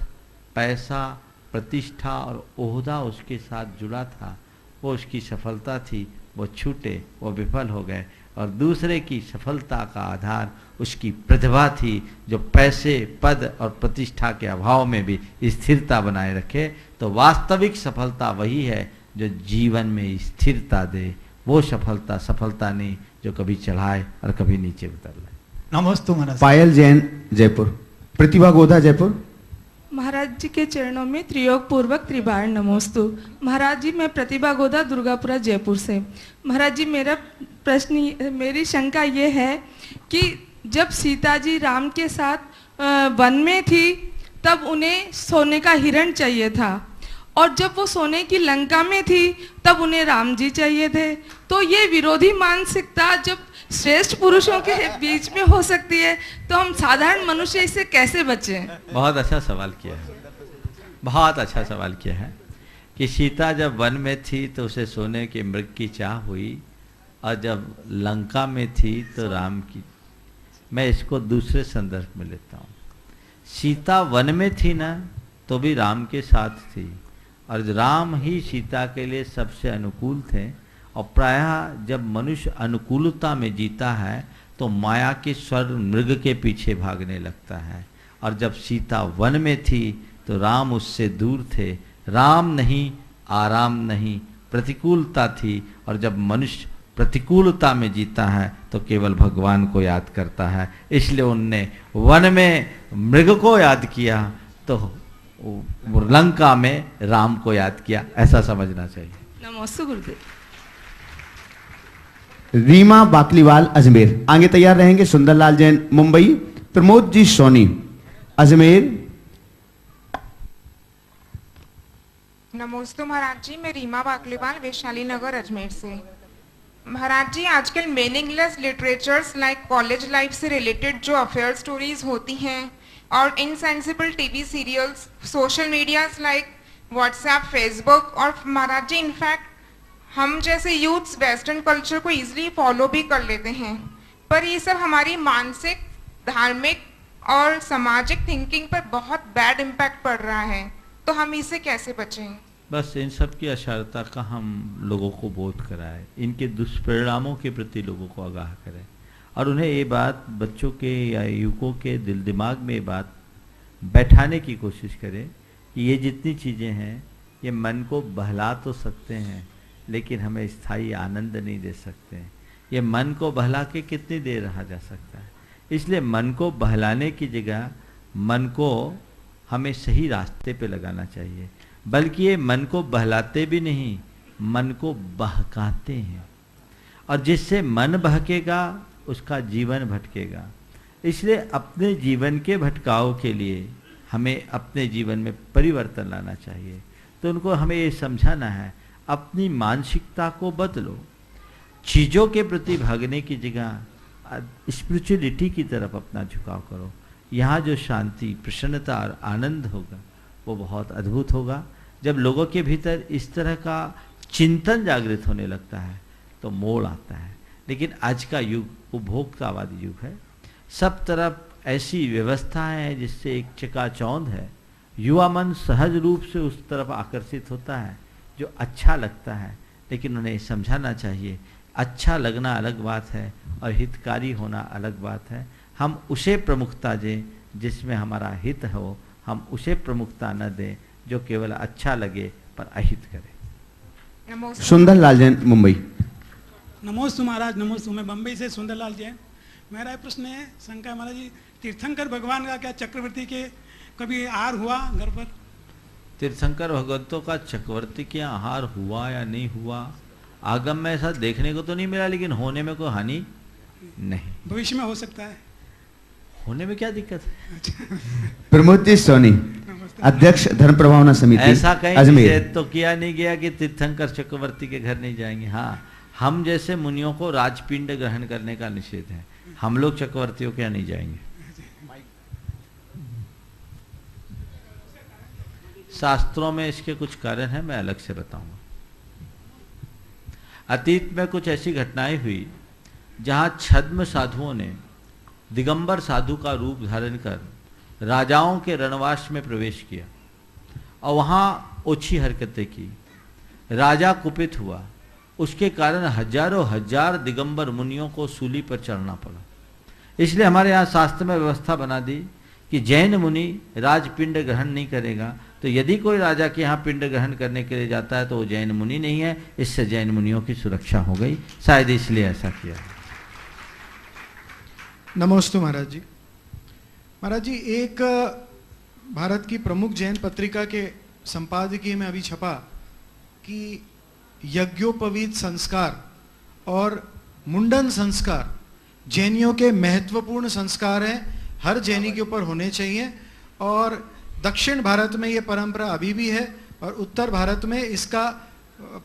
पैसा, प्रतिष्ठा और ओहदा उसके साथ जुड़ा था, वो उसकी सफलता थी। वो छूटे, वो विफल हो गए। और दूसरे की सफलता का आधार उसकी प्रतिभा थी, जो पैसे, पद और प्रतिष्ठा के अभाव में भी स्थिरता बनाए रखे। तो वास्तविक सफलता वही है जो जीवन में स्थिरता दे। वो सफलता नहीं जो कभी चढ़ाए और कभी नीचे उतर ले। नमस्ते महाराज। पायल जैन जयपुर। प्रतिभा गोधा जयपुर। महाराज जी के चरणों में त्रियोग पूर्वक त्रिबार नमोस्तु। महाराज जी, मैं प्रतिभा गोधा दुर्गापुरा जयपुर से। महाराज जी, मेरी शंका ये है कि जब सीता जी राम के साथ वन में थी, तब उन्हें सोने का हिरण चाहिए था, और जब वो सोने की लंका में थी तब उन्हें राम जी चाहिए थे। तो ये विरोधी मानसिकता जब श्रेष्ठ पुरुषों के बीच में हो सकती है, तो हम साधारण मनुष्य इससे कैसे बचें? बहुत अच्छा सवाल किया है, बहुत अच्छा सवाल किया है कि सीता जब वन में थी तो उसे सोने के मृग की चाह हुई, और जब लंका में थी तो राम की। मैं इसको दूसरे संदर्भ में लेता हूँ। सीता वन में थी ना, तो भी राम के साथ थी, और राम ही सीता के लिए सबसे अनुकूल थे। और प्रायः जब मनुष्य अनुकूलता में जीता है तो माया के स्वर्ग मृग के पीछे भागने लगता है। और जब सीता वन में थी तो राम उससे दूर थे। राम नहीं, आराम नहीं, प्रतिकूलता थी। और जब मनुष्य प्रतिकूलता में जीता है तो केवल भगवान को याद करता है। इसलिए उनने वन में मृग को याद किया तो लंका में राम को याद किया, ऐसा समझना चाहिए। नमस्ते गुरुदेव। रीमा बाकलीवाल अजमेर। आगे तैयार रहेंगे सुंदरलाल जैन मुंबई। प्रमोद जी सोनी अजमेर। नमस्ते महाराज जी, मैं रीमा बाकलीवाल वैशाली नगर अजमेर से। महाराज जी, आजकल meaningless literatures like college life से रिलेटेड जो अफेयर स्टोरीज होती हैं और insensible TV serials, social medias like WhatsApp, Facebook, और महाराज जी इनफैक्ट हम जैसे यूथ्स वेस्टर्न कल्चर को इजीली फॉलो भी कर लेते हैं, पर ये सब हमारी मानसिक, धार्मिक और सामाजिक थिंकिंग पर बहुत बैड इम्पैक्ट पड़ रहा है, तो हम इससे कैसे बचें? बस इन सब की अशारता का हम लोगों को बोध कराएं, इनके दुष्परिणामों के प्रति लोगों को आगाह करें, और उन्हें ये बात, बच्चों के या युवकों के दिल दिमाग में ये बात बैठाने की कोशिश करें कि ये जितनी चीज़ें हैं ये मन को बहला तो सकते हैं, लेकिन हमें स्थायी आनंद नहीं दे सकते हैं। ये मन को बहला के कितनी देर रहा जा सकता है? इसलिए मन को बहलाने की जगह मन को हमें सही रास्ते पे लगाना चाहिए। बल्कि ये मन को बहलाते भी नहीं, मन को बहकाते हैं, और जिससे मन बहकेगा उसका जीवन भटकेगा। इसलिए अपने जीवन के भटकाव के लिए हमें अपने जीवन में परिवर्तन लाना चाहिए। तो उनको हमें ये समझाना है, अपनी मानसिकता को बदलो। चीज़ों के प्रति भागने की जगह स्पिरिचुअलिटी की तरफ अपना झुकाव करो। यहाँ जो शांति, प्रसन्नता और आनंद होगा वो बहुत अद्भुत होगा। जब लोगों के भीतर इस तरह का चिंतन जागृत होने लगता है तो मोड़ आता है। लेकिन आज का युग उपभोक्तावादी युग है, सब तरफ ऐसी व्यवस्थाएं हैं जिससे एक चकाचौंध है। युवा मन सहज रूप से उस तरफ आकर्षित होता है जो अच्छा लगता है, लेकिन उन्हें समझाना चाहिए अच्छा लगना अलग बात है और हितकारी होना अलग बात है। हम उसे प्रमुखता दें जिसमें हमारा हित हो, हम उसे प्रमुखता न दें जो केवल अच्छा लगे पर अहित करे। सुंदरलाल जैन, मुंबई। नमोस्तु महाराज, नमोस्तु। मैं बम्बई से सुंदरलाल जैन। मेरा प्रश्न है, शंका महाराज जी, तीर्थंकर भगवान का क्या चक्रवर्ती के कभी आहार हुआ घर पर? तीर्थंकर भगवंतों का चक्रवर्ती के आहार हुआ या नहीं हुआ, आगम में ऐसा देखने को तो नहीं मिला, लेकिन होने में कोई हानि नहीं। भविष्य में हो सकता है, होने में क्या दिक्कत है? प्रमोद सोनी, अध्यक्ष धर्म प्रभावना समिति, ऐसा कहीं अजमेर। निषेध तो किया नहीं गया कि तीर्थंकर चक्रवर्ती के घर नहीं जाएंगे। हाँ, हम जैसे मुनियों को राजपिंड ग्रहण करने का निषेध है, हम लोग चक्रवर्तियों के यहाँ नहीं जाएंगे। शास्त्रों में इसके कुछ कारण हैं, मैं अलग से बताऊंगा। अतीत में कुछ ऐसी घटनाएं हुई जहां छद्म साधुओं ने दिगंबर साधु का रूप धारण कर राजाओं के रणवास में प्रवेश किया और वहां ओछी हरकतें की। राजा कुपित हुआ, उसके कारण हजारों हजार दिगंबर मुनियों को सूली पर चढ़ना पड़ा। इसलिए हमारे यहाँ शास्त्र में व्यवस्था बना दी कि जैन मुनि राजपिंड ग्रहण नहीं करेगा, तो यदि कोई राजा के यहाँ पिंड ग्रहण करने के लिए जाता है तो वो जैन मुनि नहीं है। इससे जैन मुनियों की सुरक्षा हो गई, शायद इसलिए ऐसा किया। नमोस्तु महाराज जी। महाराज जी, एक भारत की प्रमुख जैन पत्रिका के संपादकीय में अभी छपा कि यज्ञोपवीत संस्कार और मुंडन संस्कार जैनियों के महत्वपूर्ण संस्कार हैं, हर जैनी के ऊपर होने चाहिए। और दक्षिण भारत में ये परंपरा अभी भी है और उत्तर भारत में इसका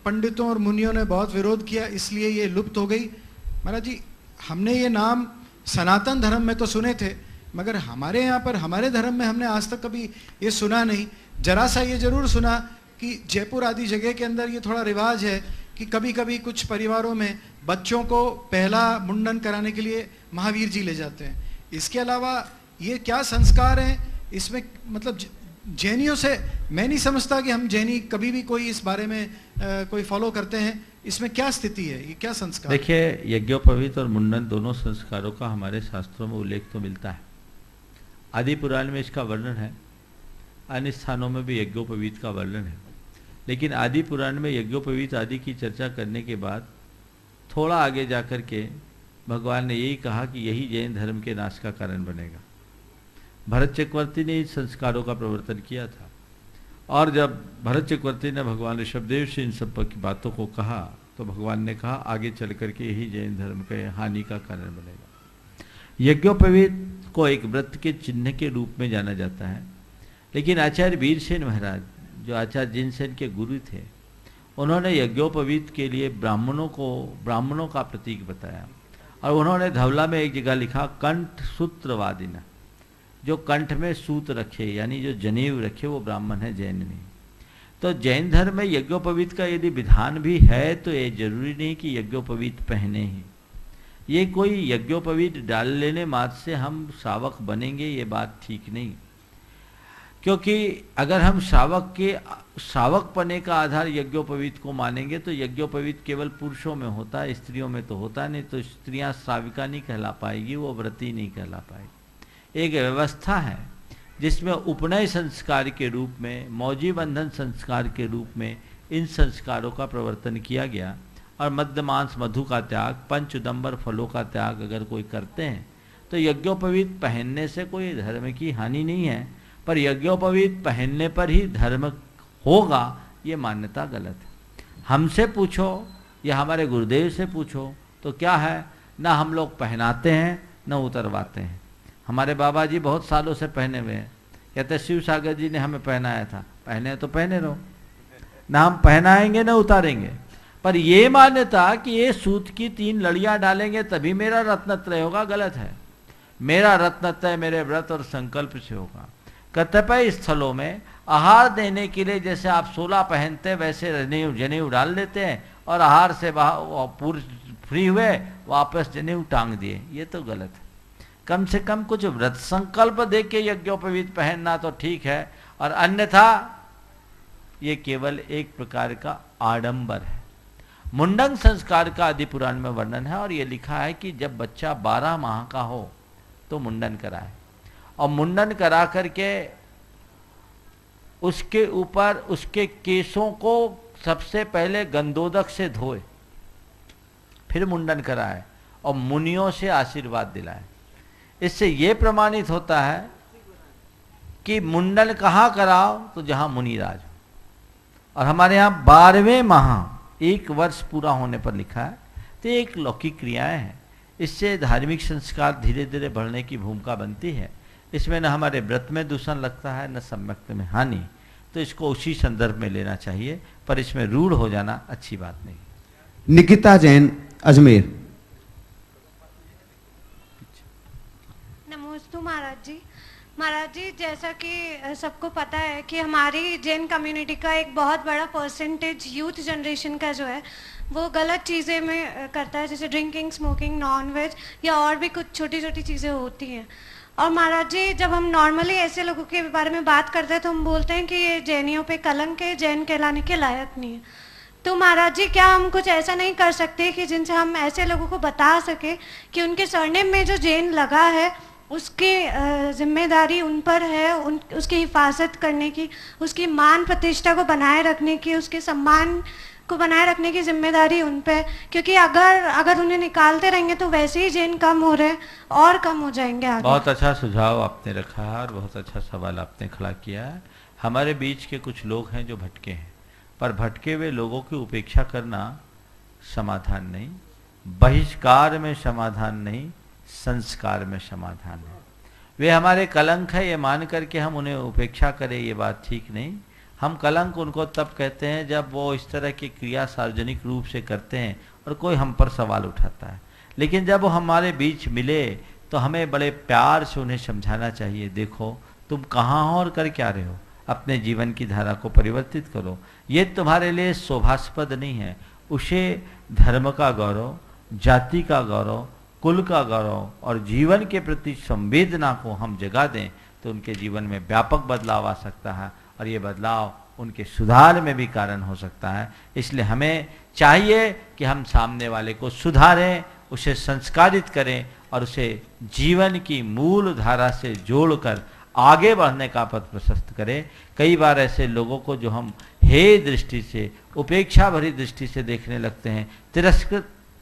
पंडितों और मुनियों ने बहुत विरोध किया, इसलिए ये लुप्त हो गई। महाराज जी, हमने ये नाम सनातन धर्म में तो सुने थे, मगर हमारे यहाँ पर हमारे धर्म में हमने आज तक कभी ये सुना नहीं। जरा सा ये जरूर सुना कि जयपुर आदि जगह के अंदर ये थोड़ा रिवाज है कि कभी कभी कुछ परिवारों में बच्चों को पहला मुंडन कराने के लिए महावीर जी ले जाते हैं। इसके अलावा ये क्या संस्कार हैं इसमें, मतलब जैनियों से मैं नहीं समझता कि हम जैनी कभी भी कोई इस बारे में कोई फॉलो करते हैं। इसमें क्या स्थिति है, ये क्या संस्कार? देखिए, यज्ञोपवीत और मुंडन दोनों संस्कारों का हमारे शास्त्रों में उल्लेख तो मिलता है। आदि पुराण में इसका वर्णन है, अन्य स्थानों में भी यज्ञोपवीत का वर्णन है। लेकिन आदि पुराण में यज्ञोपवीत आदि की चर्चा करने के बाद थोड़ा आगे जाकर के भगवान ने यही कहा कि यही जैन धर्म के नाश का कारण बनेगा। भरत चक्रवर्ती ने इस संस्कारों का प्रवर्तन किया था, और जब भरत चक्रवर्ती ने भगवान ऋषभदेव से इन सब की बातों को कहा तो भगवान ने कहा आगे चल करके यही जैन धर्म के हानि का कारण बनेगा। यज्ञोपवीत को एक व्रत के चिन्ह के रूप में जाना जाता है, लेकिन आचार्य वीरसेन महाराज जो आचार्य जिनसेन के गुरु थे, उन्होंने यज्ञोपवीत के लिए ब्राह्मणों का प्रतीक बताया, और उन्होंने धवला में एक जगह लिखा कंठ सूत्रवादिना, जो कंठ में सूत रखे यानी जो जनेऊ रखे वो ब्राह्मण है, जैन नहीं। तो जैन धर्म में यज्ञोपवीत का यदि विधान भी है तो ये जरूरी नहीं कि यज्ञोपवीत पहने ही। ये कोई यज्ञोपवीत डाल लेने मात्र से हम श्रावक बनेंगे, ये बात ठीक नहीं। क्योंकि अगर हम श्रावक पने का आधार यज्ञोपवीत को मानेंगे तो यज्ञोपवीत केवल पुरुषों में होता है, स्त्रियों में तो होता नहीं। तो स्त्रियां श्राविका नहीं कहला पाएगी, वो व्रती नहीं कहला पाएगी। एक व्यवस्था है जिसमें उपनय संस्कार के रूप में, मौजी बंधन संस्कार के रूप में इन संस्कारों का प्रवर्तन किया गया। और मद्य मांस मधु का त्याग, पंच उदंबर फलों का त्याग अगर कोई करते हैं तो यज्ञोपवीत पहनने से कोई धर्म की हानि नहीं है, पर यज्ञोपवीत पहनने पर ही धर्म होगा ये मान्यता गलत है। हमसे पूछो या हमारे गुरुदेव से पूछो तो क्या है, ना हम लोग पहनाते हैं न उतरवाते हैं। हमारे बाबा जी बहुत सालों से पहने हुए हैं, कहते शिव सागर जी ने हमें पहनाया था, पहने तो पहने रहो, ना हम पहनाएंगे न उतारेंगे। पर ये मान्यता कि ये सूत की 3 लड़ियां डालेंगे तभी मेरा रत्नत्रय होगा, गलत है। मेरा रत्नत्रय मेरे व्रत और संकल्प से होगा। कतिपय स्थलों में आहार देने के लिए जैसे आप 16 पहनते हैं वैसे जनेऊ डाल लेते हैं और आहार से पूर्व फ्री हुए वापस जनेऊ टांग दिए, ये तो गलत है। कम से कम कुछ व्रत संकल्प दे के यज्ञोपवीत पहनना तो ठीक है, और अन्यथा ये केवल एक प्रकार का आडंबर है। मुंडन संस्कार का आदि पुराण में वर्णन है और ये लिखा है कि जब बच्चा 12 माह का हो तो मुंडन कराए, और मुंडन करा करके उसके ऊपर उसके केसों को सबसे पहले गंधोदक से धोए, फिर मुंडन कराए और मुनियों से आशीर्वाद दिलाए। इससे ये प्रमाणित होता है कि मुंडन कहाँ कराओ, तो जहाँ मुनिराज हो। और हमारे यहाँ 12वें माह 1 वर्ष पूरा होने पर लिखा है, तो एक लौकिक क्रियाएं हैं। इससे धार्मिक संस्कार धीरे धीरे बढ़ने की भूमिका बनती है। इसमें न हमारे व्रत में दूषण लगता है, न सम्यक्त में हानि, तो इसको उसी संदर्भ में लेना चाहिए, पर इसमें रूढ़ हो जाना अच्छी बात नहीं। निकिता जैन, अजमेर। नमोस्तु महाराज जी। महाराज जी, जैसा कि सबको पता है कि हमारी जैन कम्युनिटी का एक बहुत बड़ा परसेंटेज यूथ जनरेशन का जो है वो गलत चीज़ें में करता है, जैसे ड्रिंकिंग, स्मोकिंग, नॉन वेज या और भी कुछ छोटी छोटी चीज़ें होती हैं। और महाराज जी, जब हम नॉर्मली ऐसे लोगों के बारे में बात करते हैं तो हम बोलते हैं कि ये जैनियों पे कलंक है, जैन कहलाने के लायक नहीं है। तो महाराज जी, क्या हम कुछ ऐसा नहीं कर सकते कि जिनसे हम ऐसे लोगों को बता सके कि उनके सरनेम में जो जैन लगा है उसकी जिम्मेदारी उन पर है, उसकी हिफाजत करने की, उसकी मान प्रतिष्ठा को बनाए रखने की, उसके सम्मान को बनाए रखने की जिम्मेदारी उन पे, क्योंकि अगर उन्हें निकालते रहेंगे तो वैसे ही जैन कम हो रहे और कम हो जाएंगे आगे। बहुत अच्छा सुझाव आपने रखा है और बहुत अच्छा सवाल आपने खड़ा किया है। हमारे बीच के कुछ लोग हैं जो भटके हैं, पर भटके हुए लोगों की उपेक्षा करना समाधान नहीं, बहिष्कार में समाधान नहीं, संस्कार में समाधान है। वे हमारे कलंक है ये मान करके हम उन्हें उपेक्षा करें, ये बात ठीक नहीं। हम कलंक उनको तब कहते हैं जब वो इस तरह की क्रिया सार्वजनिक रूप से करते हैं और कोई हम पर सवाल उठाता है। लेकिन जब वो हमारे बीच मिले तो हमें बड़े प्यार से उन्हें समझाना चाहिए, देखो तुम कहाँ हो और कर क्या रहे हो, अपने जीवन की धारा को परिवर्तित करो, ये तुम्हारे लिए शोभास्पद नहीं है। उसे धर्म का गौरव, जाति का गौरव, कुल का गौरव और जीवन के प्रति संवेदना को हम जगा दें तो उनके जीवन में व्यापक बदलाव आ सकता है और ये बदलाव उनके सुधार में भी कारण हो सकता है। इसलिए हमें चाहिए कि हम सामने वाले को सुधारें, उसे संस्कारित करें और उसे जीवन की मूल धारा से जोड़कर आगे बढ़ने का पथ प्रशस्त करें। कई बार ऐसे लोगों को जो हम हे दृष्टि से, उपेक्षा भरी दृष्टि से देखने लगते हैं,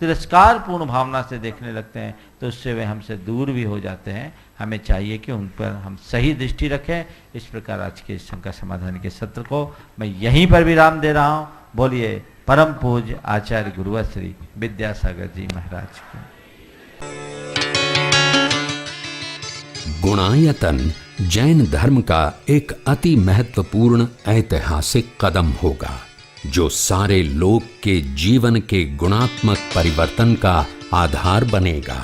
तिरस्कार पूर्ण भावना से देखने लगते हैं, तो उससे वे हमसे दूर भी हो जाते हैं। हमें चाहिए कि उन पर हम सही दृष्टि रखें। इस प्रकार आज के शंका समाधान के सत्र को मैं यहीं पर विराम दे रहा हूँ। बोलिए परम पूज्य आचार्य गुरुवर श्री विद्यासागर जी महाराज को। गुणायतन जैन धर्म का एक अति महत्वपूर्ण ऐतिहासिक कदम होगा जो सारे लोक के जीवन के गुणात्मक परिवर्तन का आधार बनेगा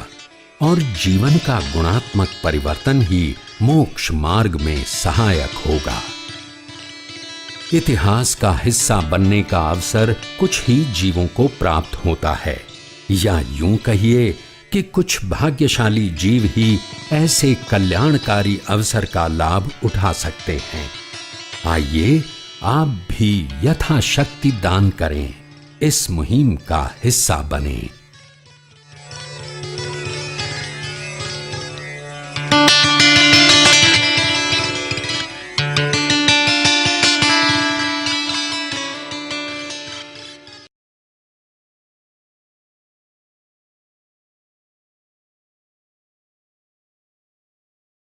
और जीवन का गुणात्मक परिवर्तन ही मोक्ष मार्ग में सहायक होगा। इतिहास का हिस्सा बनने का अवसर कुछ ही जीवों को प्राप्त होता है, या यूं कहिए कि कुछ भाग्यशाली जीव ही ऐसे कल्याणकारी अवसर का लाभ उठा सकते हैं। आइए आप भी यथाशक्ति दान करें, इस मुहिम का हिस्सा बनें।